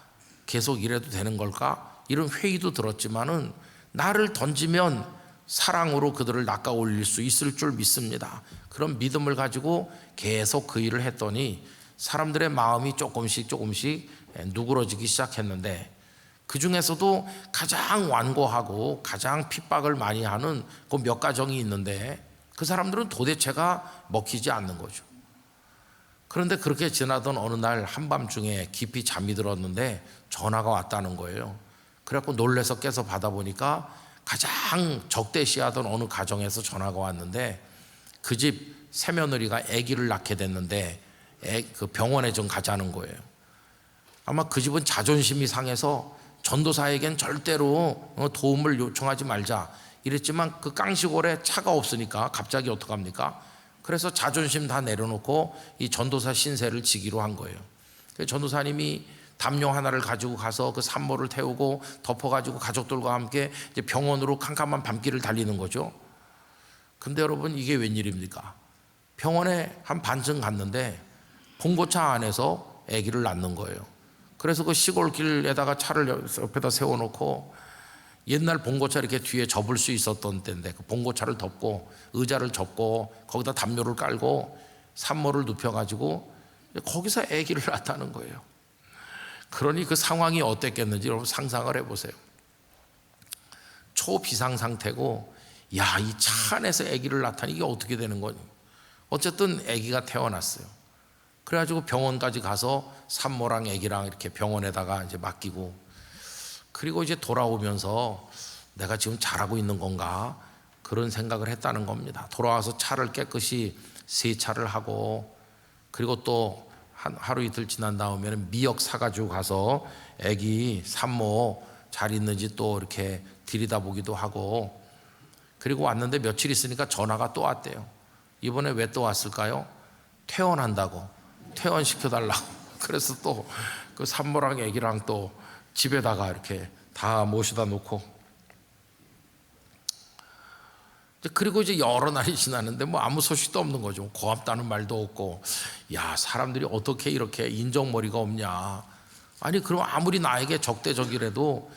계속 이래도 되는 걸까? 이런 회의도 들었지만은 나를 던지면 사랑으로 그들을 낚아 올릴 수 있을 줄 믿습니다. 그런 믿음을 가지고 계속 그 일을 했더니 사람들의 마음이 조금씩 누그러지기 시작했는데, 그 중에서도 가장 완고하고 가장 핍박을 많이 하는 그 몇 가정이 있는데 그 사람들은 도대체가 먹히지 않는 거죠. 그런데 그렇게 지나던 어느 날 한밤중에 깊이 잠이 들었는데 전화가 왔다는 거예요. 그래갖고 놀래서 깨서 받아보니까 가장 적대시하던 어느 가정에서 전화가 왔는데 그 집 새며느리가 아기를 낳게 됐는데 그 병원에 좀 가자는 거예요. 아마 그 집은 자존심이 상해서 전도사에겐 절대로 도움을 요청하지 말자 이랬지만 그 깡시골에 차가 없으니까 갑자기 어떡합니까? 그래서 자존심 다 내려놓고 이 전도사 신세를 지기로 한 거예요. 전도사님이 담요 하나를 가지고 가서 그 산모를 태우고 덮어가지고 가족들과 함께 이제 병원으로 캄캄한 밤길을 달리는 거죠. 근데 여러분 이게 웬일입니까? 병원에 한 반쯤 갔는데 봉고차 안에서 아기를 낳는 거예요. 그래서 그 시골길에다가 차를 옆에다 세워놓고 옛날 봉고차 이렇게 뒤에 접을 수 있었던 때인데 그 봉고차를 덮고 의자를 접고 거기다 담요를 깔고 산모를 눕혀가지고 거기서 아기를 낳았다는 거예요. 그러니 그 상황이 어땠겠는지 여러분 상상을 해보세요. 초비상 상태고 야, 이 차 안에서 아기를 낳다니 이게 어떻게 되는 거니? 어쨌든 아기가 태어났어요. 그래가지고 병원까지 가서 산모랑 아기랑 이렇게 병원에다가 이제 맡기고, 그리고 이제 돌아오면서 내가 지금 잘하고 있는 건가 그런 생각을 했다는 겁니다. 돌아와서 차를 깨끗이 세차를 하고, 그리고 또 하루 이틀 지난 다음에는 미역 사가지고 가서 아기 산모 잘 있는지 또 이렇게 들여다보기도 하고, 그리고 왔는데 며칠 있으니까 전화가 또 왔대요. 이번에 왜 또 왔을까요? 퇴원한다고, 퇴원시켜달라고. 그래서 또 그 산모랑 아기랑 또 집에다가 이렇게 다 모셔다 놓고, 그리고 이제 여러 날이 지났는데 뭐 아무 소식도 없는 거죠. 고맙다는 말도 없고, 야, 사람들이 어떻게 이렇게 인정머리가 없냐. 아니 그럼 아무리 나에게 적대적이라도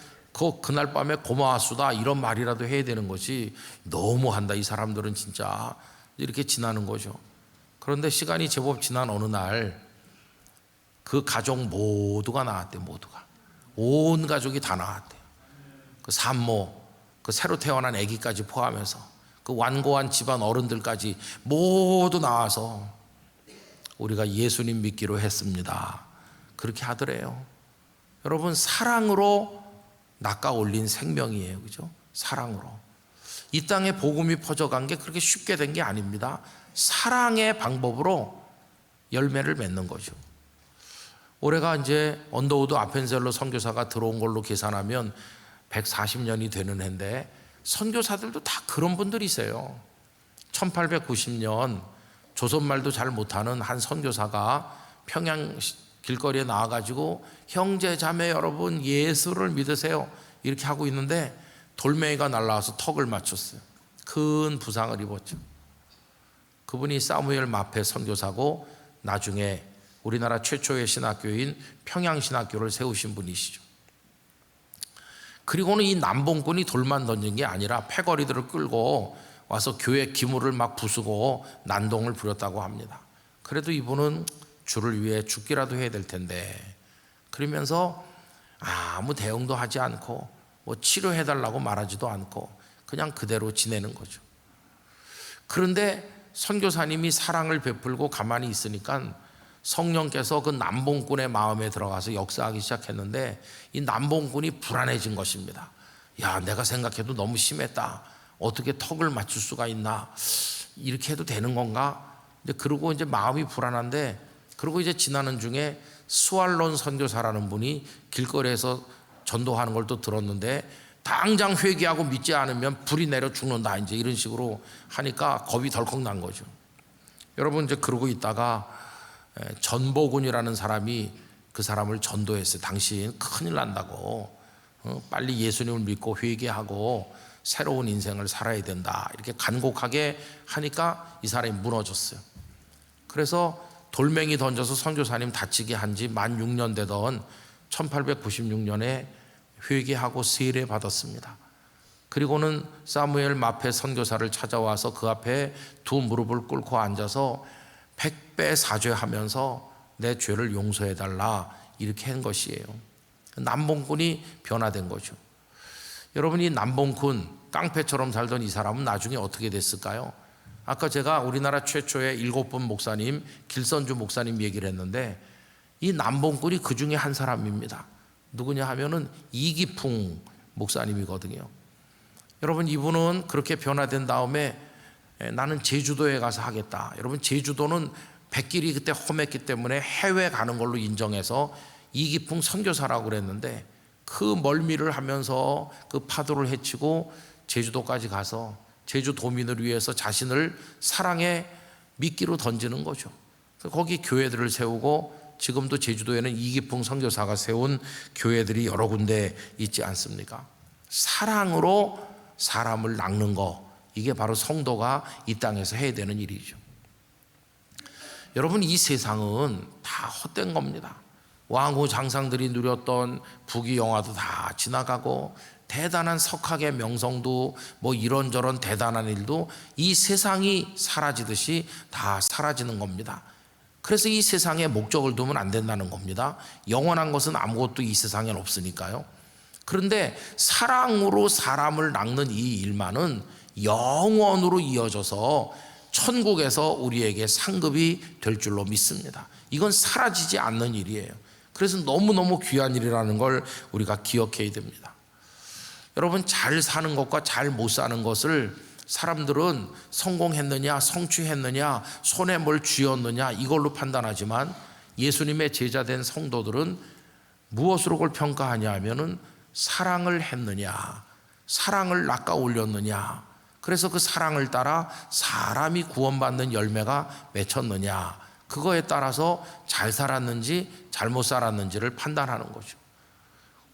그날 밤에 고마웠수다 이런 말이라도 해야 되는 것이, 너무한다 이 사람들은 진짜. 이렇게 지나는 거죠. 그런데 시간이 제법 지난 어느 날 그 가족 모두가 나왔대. 모두가, 온 가족이 다 나왔대요. 그 산모, 그 새로 태어난 아기까지 포함해서 그 완고한 집안 어른들까지 모두 나와서 우리가 예수님 믿기로 했습니다. 그렇게 하더래요. 여러분, 사랑으로 낚아 올린 생명이에요. 그죠? 사랑으로. 이 땅에 복음이 퍼져간 게 그렇게 쉽게 된 게 아닙니다. 사랑의 방법으로 열매를 맺는 거죠. 올해가 이제 언더우드 아펜셀러 선교사가 들어온 걸로 계산하면 140년이 되는 해인데, 선교사들도 다 그런 분들이세요. 1890년 조선말도 잘 못하는 한 선교사가 평양 길거리에 나와가지고 형제 자매 여러분 예수를 믿으세요 이렇게 하고 있는데 돌멩이가 날라와서 턱을 맞췄어요. 큰 부상을 입었죠. 그분이 사무엘 마페 선교사고 나중에 우리나라 최초의 신학교인 평양신학교를 세우신 분이시죠. 그리고는 이 남봉꾼이 돌만 던진 게 아니라 패거리들을 끌고 와서 교회 기물을 막 부수고 난동을 부렸다고 합니다. 그래도 이분은 주를 위해 죽기라도 해야 될 텐데 그러면서 아무 대응도 하지 않고 뭐 치료해달라고 말하지도 않고 그냥 그대로 지내는 거죠. 그런데 선교사님이 사랑을 베풀고 가만히 있으니까 성령께서 그 남봉꾼의 마음에 들어가서 역사하기 시작했는데 이 남봉꾼이 불안해진 것입니다. 야, 내가 생각해도 너무 심했다. 어떻게 턱을 맞출 수가 있나? 이렇게 해도 되는 건가? 근데 그러고 이제 마음이 불안한데 그리고 이제 지나는 중에 스왈론 선교사라는 분이 길거리에서 전도하는 걸 또 들었는데 당장 회개하고 믿지 않으면 불이 내려 죽는다 이제 이런 식으로 하니까 겁이 덜컥 난 거죠. 여러분 이제 그러고 있다가 전보군이라는 사람이 그 사람을 전도했어요. 당신 큰일 난다고 빨리 예수님을 믿고 회개하고 새로운 인생을 살아야 된다 이렇게 간곡하게 하니까 이 사람이 무너졌어요. 그래서 돌멩이 던져서 선교사님 다치게 한 지 만 6년 되던 1896년에 회개하고 세례 받았습니다. 그리고는 사무엘 마페 선교사를 찾아와서 그 앞에 두 무릎을 꿇고 앉아서 100배 사죄하면서 내 죄를 용서해달라 이렇게 한 것이에요. 남봉꾼이 변화된 거죠. 여러분 이 남봉꾼 깡패처럼 살던 이 사람은 나중에 어떻게 됐을까요? 아까 제가 우리나라 최초의 7분 목사님 길선주 목사님 얘기를 했는데 이 남봉꾼이 그 중에 한 사람입니다. 누구냐 하면은 이기풍 목사님이거든요. 여러분 이분은 그렇게 변화된 다음에 나는 제주도에 가서 하겠다. 여러분 제주도는 백길이 그때 험했기 때문에 해외 가는 걸로 인정해서 이기풍 선교사라고 그랬는데 그 멀미를 하면서 그 파도를 헤치고 제주도까지 가서 제주도민을 위해서 자신을 사랑의 미끼로 던지는 거죠. 거기 교회들을 세우고 지금도 제주도에는 이기풍 선교사가 세운 교회들이 여러 군데 있지 않습니까? 사랑으로 사람을 낚는 거 이게 바로 성도가 이 땅에서 해야 되는 일이죠. 여러분 이 세상은 다 헛된 겁니다. 왕후 장상들이 누렸던 부귀 영화도 다 지나가고 대단한 석학의 명성도 뭐 이런저런 대단한 일도 이 세상이 사라지듯이 다 사라지는 겁니다. 그래서 이 세상에 목적을 두면 안 된다는 겁니다. 영원한 것은 아무것도 이 세상엔 없으니까요. 그런데 사랑으로 사람을 낚는 이 일만은 영원으로 이어져서 천국에서 우리에게 상급이 될 줄로 믿습니다. 이건 사라지지 않는 일이에요. 그래서 너무너무 귀한 일이라는 걸 우리가 기억해야 됩니다. 여러분 잘 사는 것과 잘 못 사는 것을 사람들은 성공했느냐 성취했느냐 손에 뭘 쥐었느냐 이걸로 판단하지만 예수님의 제자된 성도들은 무엇으로 그걸 평가하냐 하면은 사랑을 했느냐 사랑을 낚아 올렸느냐 그래서 그 사랑을 따라 사람이 구원받는 열매가 맺혔느냐 그거에 따라서 잘 살았는지 잘못 살았는지를 판단하는 거죠.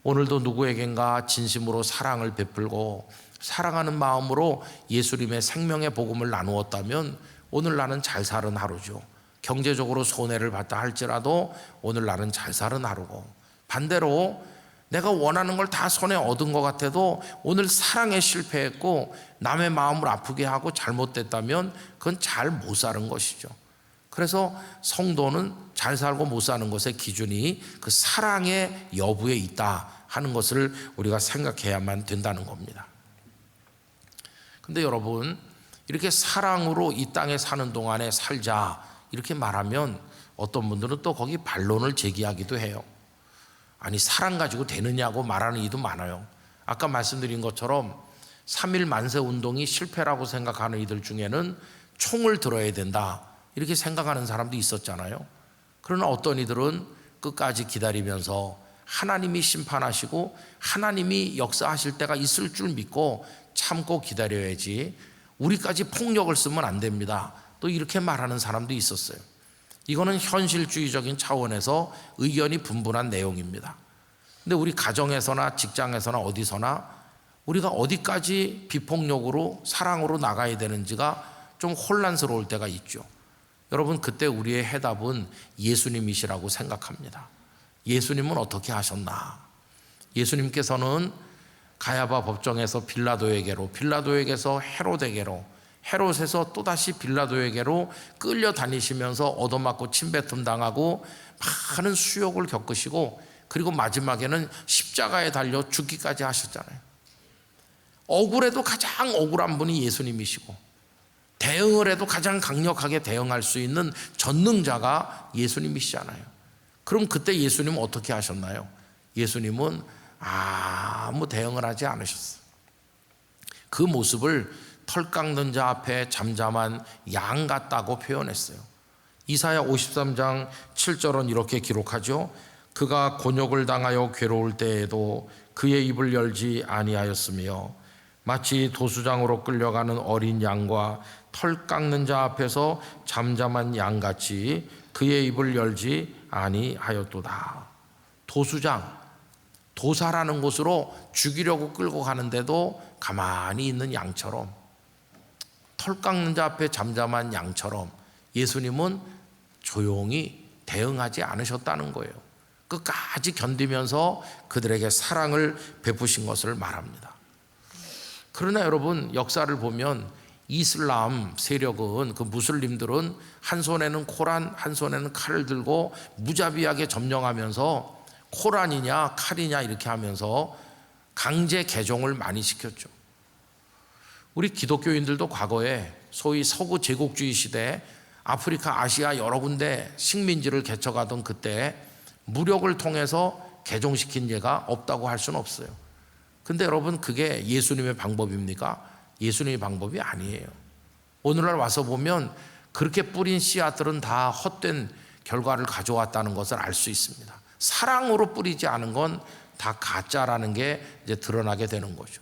오늘도 누구에겐가 진심으로 사랑을 베풀고 사랑하는 마음으로 예수님의 생명의 복음을 나누었다면 오늘 나는 잘 사는 하루죠. 경제적으로 손해를 봤다 할지라도 오늘 나는 잘 사는 하루고 반대로 내가 원하는 걸 다 손에 얻은 것 같아도 오늘 사랑에 실패했고 남의 마음을 아프게 하고 잘못됐다면 그건 잘 못 사는 것이죠. 그래서 성도는 잘 살고 못 사는 것의 기준이 그 사랑의 여부에 있다 하는 것을 우리가 생각해야만 된다는 겁니다. 근데 여러분 이렇게 사랑으로 이 땅에 사는 동안에 살자 이렇게 말하면 어떤 분들은 또 거기 반론을 제기하기도 해요. 아니 사랑 가지고 되느냐고 말하는 이도 많아요. 아까 말씀드린 것처럼 3.1 만세 운동이 실패라고 생각하는 이들 중에는 총을 들어야 된다 이렇게 생각하는 사람도 있었잖아요. 그러나 어떤 이들은 끝까지 기다리면서 하나님이 심판하시고 하나님이 역사하실 때가 있을 줄 믿고 참고 기다려야지 우리까지 폭력을 쓰면 안 됩니다. 또 이렇게 말하는 사람도 있었어요. 이거는 현실주의적인 차원에서 의견이 분분한 내용입니다. 근데 우리 가정에서나 직장에서나 어디서나 우리가 어디까지 비폭력으로 사랑으로 나가야 되는지가 좀 혼란스러울 때가 있죠. 여러분, 그때 우리의 해답은 예수님이시라고 생각합니다. 예수님은 어떻게 하셨나? 예수님께서는 가야바 법정에서 빌라도에게로, 빌라도에게서 헤롯에게로, 헤롯에서 또다시 빌라도에게로 끌려다니시면서 얻어맞고 침뱉음 당하고 많은 수욕을 겪으시고, 그리고 마지막에는 십자가에 달려 죽기까지 하셨잖아요. 억울해도 가장 억울한 분이 예수님이시고, 대응을 해도 가장 강력하게 대응할 수 있는 전능자가 예수님이시잖아요. 그럼 그때 예수님은 어떻게 하셨나요? 예수님은 아무 대응을 하지 않으셨어요. 그 모습을 털 깎는 자 앞에 잠잠한 양 같다고 표현했어요. 이사야 53장 7절은 이렇게 기록하죠. 그가 곤욕을 당하여 괴로울 때에도 그의 입을 열지 아니하였으며 마치 도수장으로 끌려가는 어린 양과 털 깎는 자 앞에서 잠잠한 양같이 그의 입을 열지 아니하였도다. 도수장, 도사라는 곳으로 죽이려고 끌고 가는데도 가만히 있는 양처럼, 털 깎는 자 앞에 잠잠한 양처럼 예수님은 조용히 대응하지 않으셨다는 거예요. 끝까지 견디면서 그들에게 사랑을 베푸신 것을 말합니다. 그러나 여러분, 역사를 보면 이슬람 세력은, 그 무슬림들은 한 손에는 코란, 한 손에는 칼을 들고 무자비하게 점령하면서 코란이냐 칼이냐 이렇게 하면서 강제 개종을 많이 시켰죠. 우리 기독교인들도 과거에 소위 서구 제국주의 시대 아프리카, 아시아 여러 군데 식민지를 개척하던 그때 무력을 통해서 개종시킨 예가 없다고 할 수는 없어요. 근데 여러분, 그게 예수님의 방법입니까? 예수님의 방법이 아니에요. 오늘날 와서 보면 그렇게 뿌린 씨앗들은 다 헛된 결과를 가져왔다는 것을 알 수 있습니다. 사랑으로 뿌리지 않은 건 다 가짜라는 게 이제 드러나게 되는 거죠.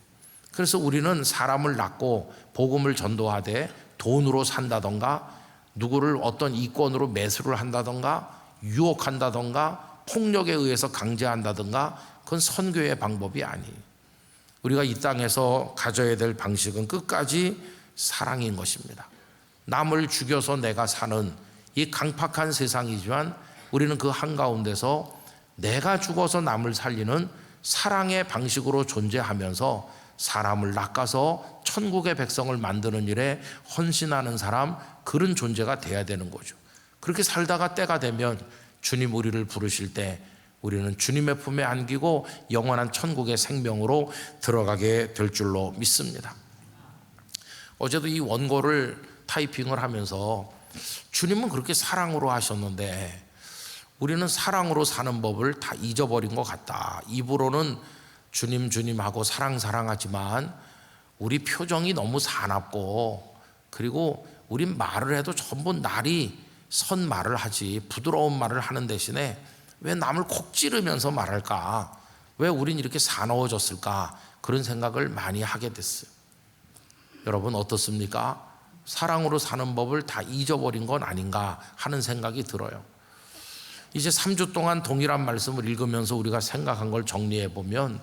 그래서 우리는 사람을 낳고 복음을 전도하되 돈으로 산다던가, 누구를 어떤 이권으로 매수를 한다던가, 유혹한다던가, 폭력에 의해서 강제한다던가, 그건 선교의 방법이 아니에요. 우리가 이 땅에서 가져야 될 방식은 끝까지 사랑인 것입니다. 남을 죽여서 내가 사는 이 강팍한 세상이지만 우리는 그 한가운데서 내가 죽어서 남을 살리는 사랑의 방식으로 존재하면서 사람을 낚아서 천국의 백성을 만드는 일에 헌신하는 사람, 그런 존재가 돼야 되는 거죠. 그렇게 살다가 때가 되면 주님 우리를 부르실 때 우리는 주님의 품에 안기고 영원한 천국의 생명으로 들어가게 될 줄로 믿습니다. 어제도 이 원고를 타이핑을 하면서 주님은 그렇게 사랑으로 하셨는데 우리는 사랑으로 사는 법을 다 잊어버린 것 같다. 입으로는 주님 주님 하고 사랑하지만 우리 표정이 너무 사납고, 그리고 우린 말을 해도 전부 날이 선 말을 하지 부드러운 말을 하는 대신에 왜 남을 콕 찌르면서 말할까? 왜 우린 이렇게 사나워졌을까? 그런 생각을 많이 하게 됐어요. 여러분 어떻습니까? 사랑으로 사는 법을 다 잊어버린 건 아닌가 하는 생각이 들어요. 이제 3주 동안 동일한 말씀을 읽으면서 우리가 생각한 걸 정리해 보면,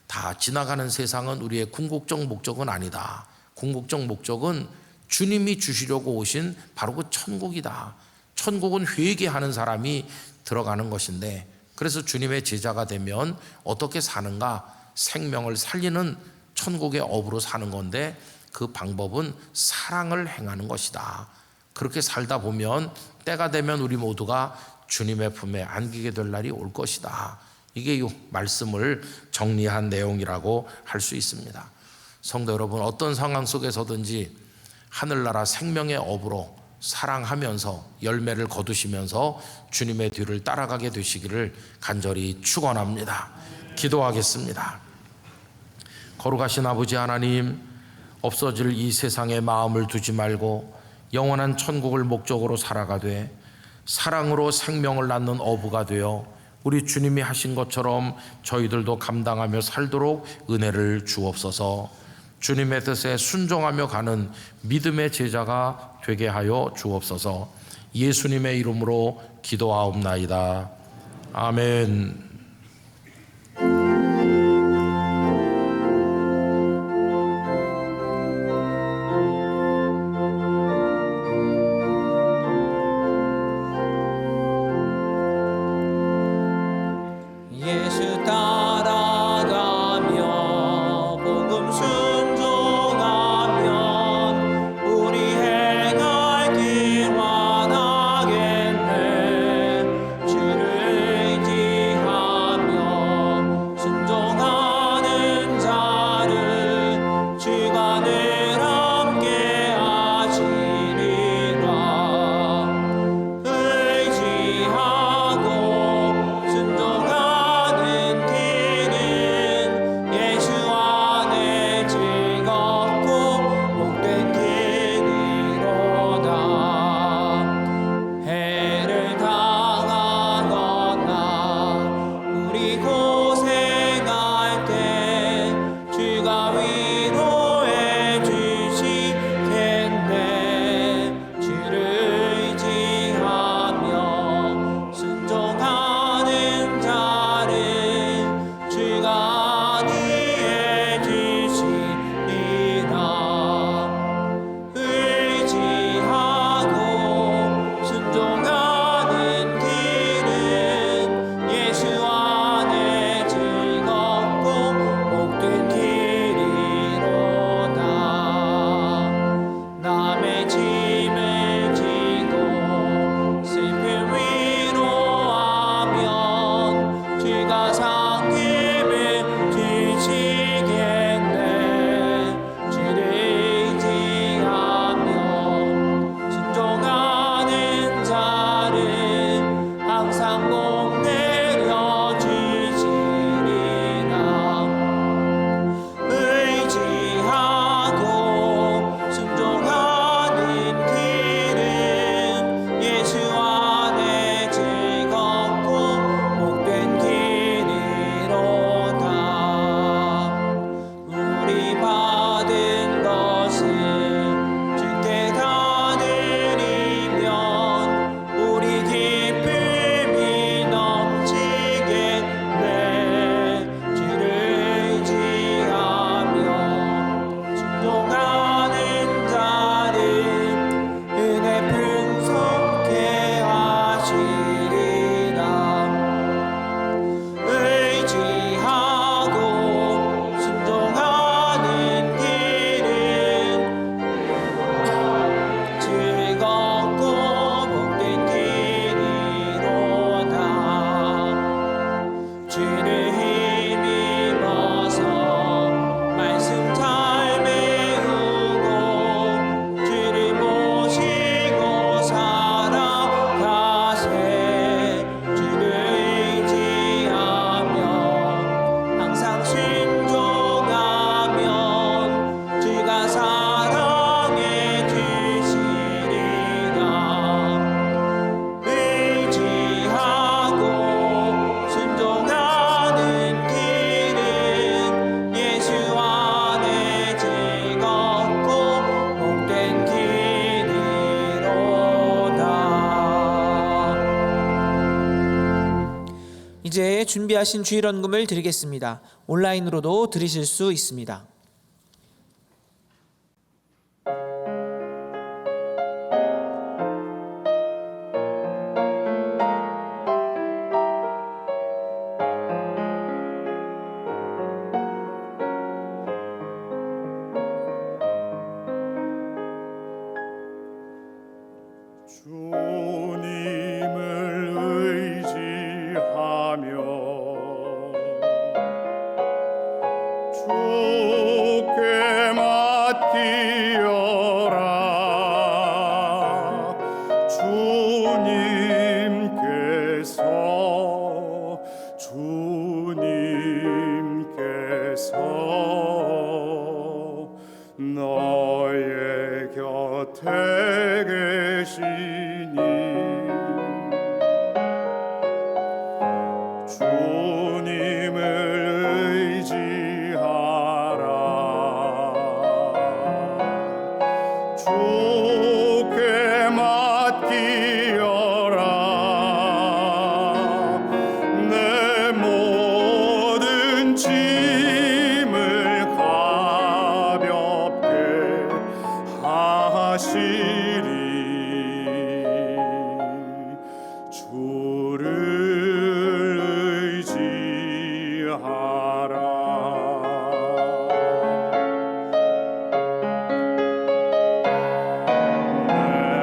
다 지나가는 세상은 우리의 궁극적 목적은 아니다. 궁극적 목적은 주님이 주시려고 오신 바로 그 천국이다. 천국은 회개하는 사람이 들어가는 것인데, 그래서 주님의 제자가 되면 어떻게 사는가? 생명을 살리는 천국의 업으로 사는 건데, 그 방법은 사랑을 행하는 것이다. 그렇게 살다 보면 때가 되면 우리 모두가 주님의 품에 안기게 될 날이 올 것이다. 이게 이 말씀을 정리한 내용이라고 할 수 있습니다. 성도 여러분, 어떤 상황 속에서든지 하늘나라 생명의 업으로 사랑하면서 열매를 거두시면서 주님의 뒤를 따라가게 되시기를 간절히 축원합니다. 기도하겠습니다. 거룩하신 아버지 하나님, 없어질 이 세상에 마음을 두지 말고 영원한 천국을 목적으로 살아가되 사랑으로 생명을 낳는 어부가 되어 우리 주님이 하신 것처럼 저희들도 감당하며 살도록 은혜를 주옵소서. 주님의 뜻에 순종하며 가는 믿음의 제자가 되게 하여 주옵소서. 예수님의 이름으로 기도하옵나이다. 아멘. 예수 따라가며 복음 순종하면 우리 행할 길 완하겠네. 주를 의지하며 순종하는 자를 주가 늘 함께 하시리라. 의지하고 순종하는 길은 예수 안에 즐겁고 복된 길이로다. 해를 당하거나 우리 고생할 때 주가 위로해 주시겠네. 주를 의지하며 순종하는 자를 주가 안위해 주시리라. 의지하고 순종하는 길은 예수 안에 즐겁고 복된 길이로다. 남의 짐을 지고 슬픔 위로하면 주가 상급을 주시겠네. 주를 의지하며 순종하는 자를 항상 복 내려 주시리라. 의지하고 순종하는 길은 예수 안에 즐겁고 복된 길이로다. 우리 받은 것을 주께 다 드리면 우리 기쁨이 넘치겠네. 주를 의지하며 순종하는 자를 은혜 풍성케 하시리라. 의지하고 순종하는 길은 즐겁고 복된 길이로다. 주를 힘입어서 말씀 잘 배우고 주를 모시고 살아가세. 주를 의지하며 항상 순종하면 주가 사랑해 주시리라. 의지하고 순종하는 길은 예수 안에 즐겁고 복된 길이로다. 이제 준비하신 주일헌금을 드리겠습니다. 온라인으로도 드리실 수 있습니다. 주님을 의지하며 주께 맡기어라. 주님께서 너의 곁에 계시니 맡기어라. 내 모든 짐을 가볍게 하시리. 주를 의지하라. 내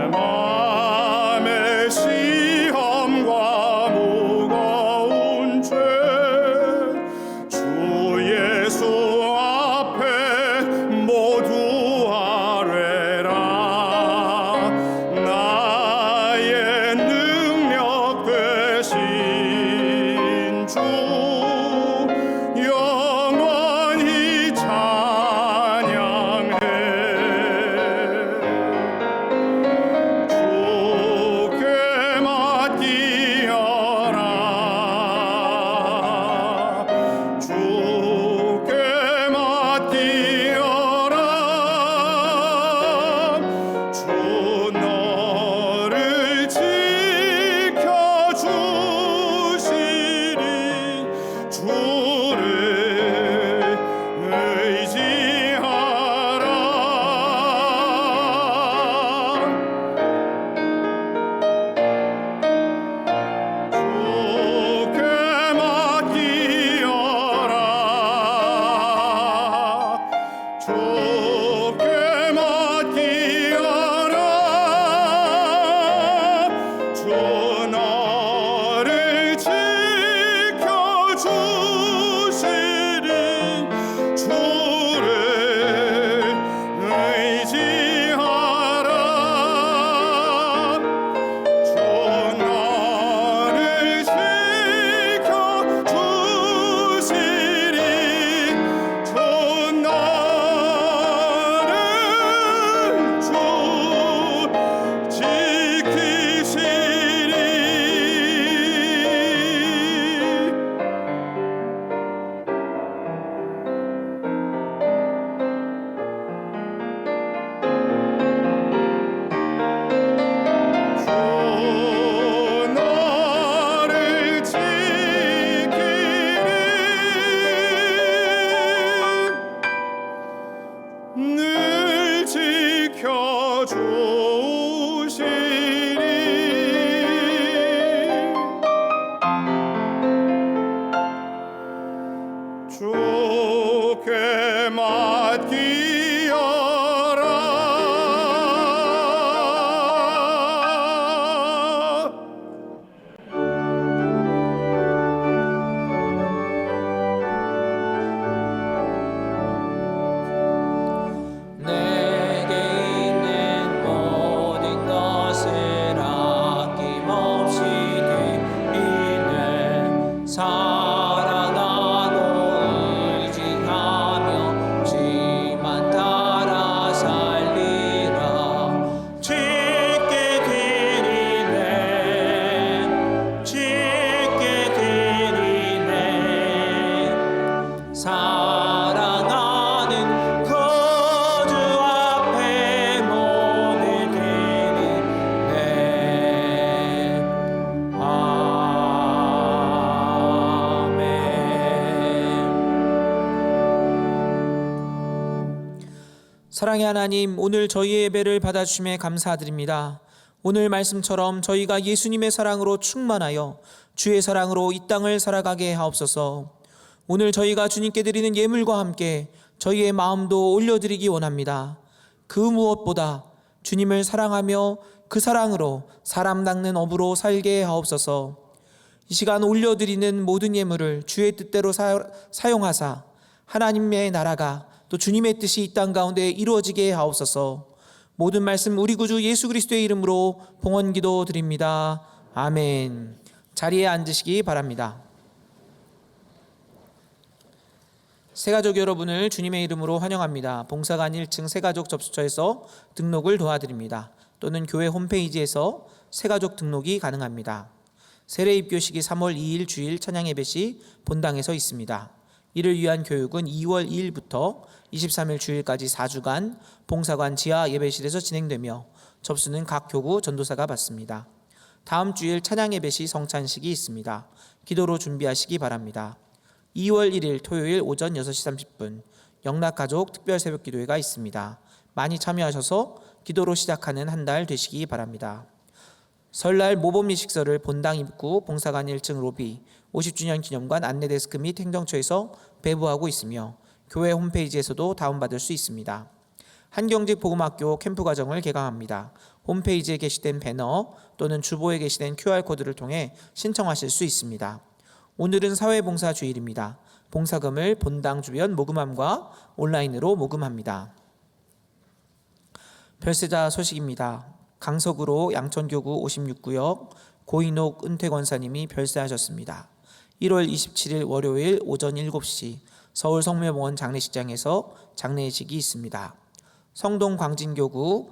맘의 시험과 무거운 죄 주 예수 앞에 모두 아뢰라. 나의 능력 되신 주 영원히 찬양해. 주께 맡기어라. 주께 맡기어라. 주 너를 지켜주시리. 주를 의지하라. 주께 맡기어라. 주께 맡기어라. 주 너를 지켜주시리. 주를 의지하라. 주 너를 지켜주시리. 주 너를 지키시리. 주 너를 지키리. 늘 지켜주시리. 주께 맡기어라. 내게 있는 모든 것을 아낌없이 드리네. 사랑하고 의지하며 지만 따라 살리라. 짓게 드리네. 짓게 드리네. 사랑하는 거주 앞에 몸을 드리네. 아멘. 사랑의 하나님, 오늘 저희의 예배를 받아주심에 감사드립니다. 오늘 말씀처럼 저희가 예수님의 사랑으로 충만하여 주의 사랑으로 이 땅을 살아가게 하옵소서. 오늘 저희가 주님께 드리는 예물과 함께 저희의 마음도 올려드리기 원합니다. 그 무엇보다 주님을 사랑하며 그 사랑으로 사람 닦는 업으로 살게 하옵소서. 이 시간 올려드리는 모든 예물을 주의 뜻대로 사용하사 하나님의 나라가 또 주님의 뜻이 이 땅 가운데 이루어지게 하옵소서. 모든 말씀 우리 구주 예수 그리스도의 이름으로 봉헌기도 드립니다. 아멘. 자리에 앉으시기 바랍니다. 새가족 여러분을 주님의 이름으로 환영합니다. 봉사관 1층 새가족 접수처에서 등록을 도와드립니다. 또는 교회 홈페이지에서 새가족 등록이 가능합니다. 세례 입교식이 3월 2일 주일 찬양 예배 시 본당에서 있습니다. 이를 위한 교육은 2월 2일부터 23일 주일까지 4주간 봉사관 지하 예배실에서 진행되며 접수는 각 교구 전도사가 받습니다. 다음 주일 찬양 예배 시 성찬식이 있습니다. 기도로 준비하시기 바랍니다. 2월 1일 토요일 오전 6시 30분 영락가족 특별 새벽기도회가 있습니다. 많이 참여하셔서 기도로 시작하는 한 달 되시기 바랍니다. 설날 모범리 식서를 본당 입구 봉사관 1층 로비 50주년 기념관 안내데스크 및 행정처에서 배부하고 있으며 교회 홈페이지에서도 다운받을 수 있습니다. 한경직 복음학교 캠프 과정을 개강합니다. 홈페이지에 게시된 배너 또는 주보에 게시된 QR코드를 통해 신청하실 수 있습니다. 오늘은 사회봉사 주일입니다. 봉사금을 본당 주변 모금함과 온라인으로 모금합니다. 별세자 소식입니다. 강석으로 양천교구 56구역 고인옥 은퇴권사님이 별세하셨습니다. 1월 27일 월요일 오전 7시 서울 성묘병원 장례식장에서 장례식이 있습니다. 성동 광진교구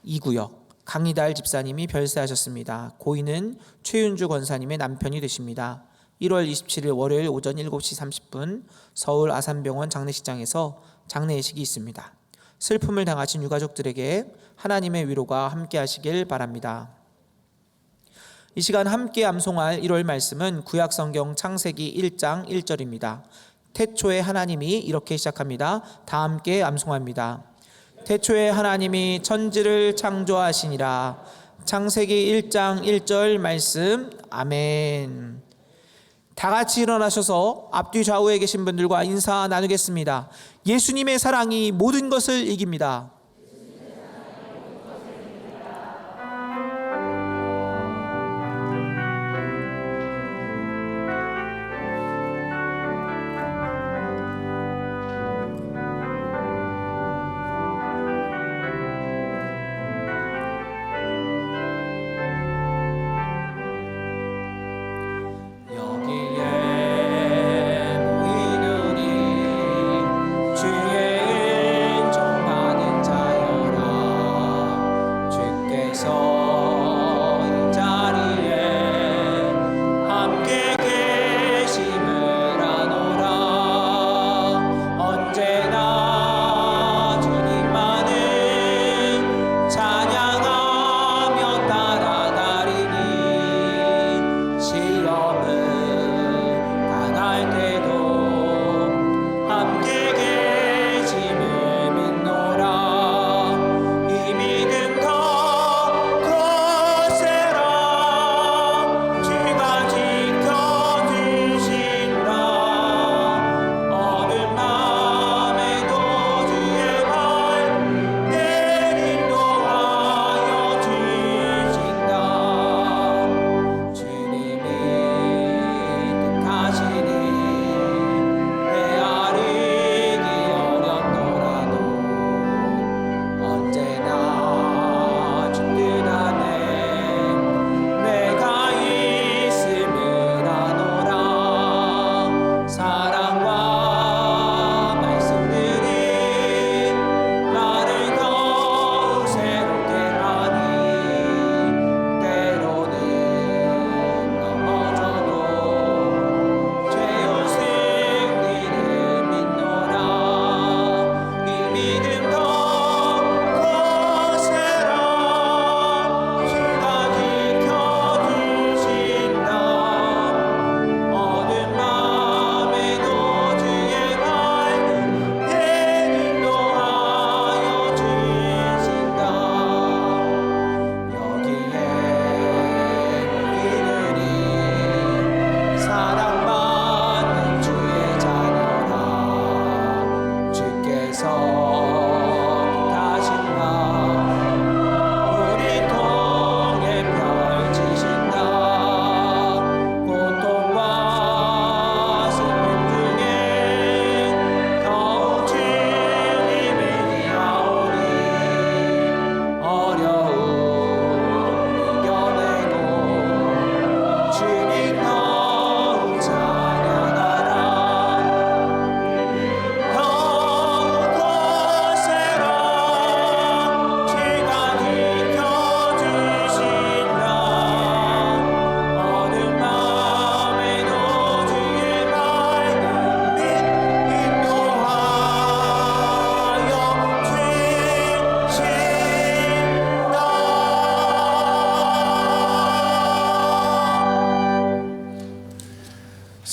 2구역 강희달 집사님이 별세하셨습니다. 고인은 최윤주 권사님의 남편이 되십니다. 1월 27일 월요일 오전 7시 30분 서울 아산병원 장례식장에서 장례식이 있습니다. 슬픔을 당하신 유가족들에게 하나님의 위로가 함께 하시길 바랍니다. 이 시간 함께 암송할 1월 말씀은 구약성경 창세기 1장 1절입니다. 태초에 하나님이 이렇게 시작합니다. 다 함께 암송합니다. 태초에 하나님이 천지를 창조하시니라. 창세기 1장 1절 말씀. 아멘. 다 같이 일어나셔서 앞뒤 좌우에 계신 분들과 인사 나누겠습니다. 예수님의 사랑이 모든 것을 이깁니다. 주의 은총 받은 자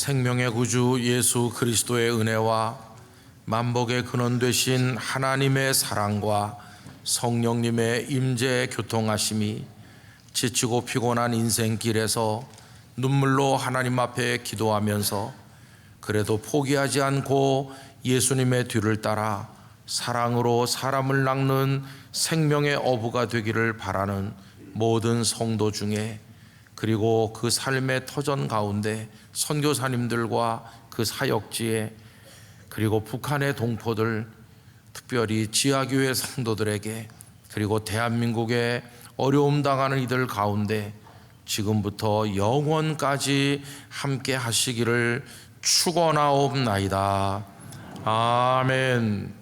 생명의 구주 예수 그리스도의 은혜와 만복의 근원 되신 하나님의 사랑과 성령님의 임재 교통하심이 지치고 피곤한 인생길에서 눈물로 하나님 앞에 기도하면서 그래도 포기하지 않고 예수님의 뒤를 따라 사랑으로 사람을 낚는 생명의 어부가 되기를 바라는 모든 성도 중에, 그리고 그 삶의 터전 가운데 선교사님들과 그 사역지에, 그리고 북한의 동포들, 특별히 지하교회 성도들에게, 그리고 대한민국의 어려움 당하는 이들 가운데 지금부터 영원까지 함께 하시기를 축원하옵나이다. 아멘.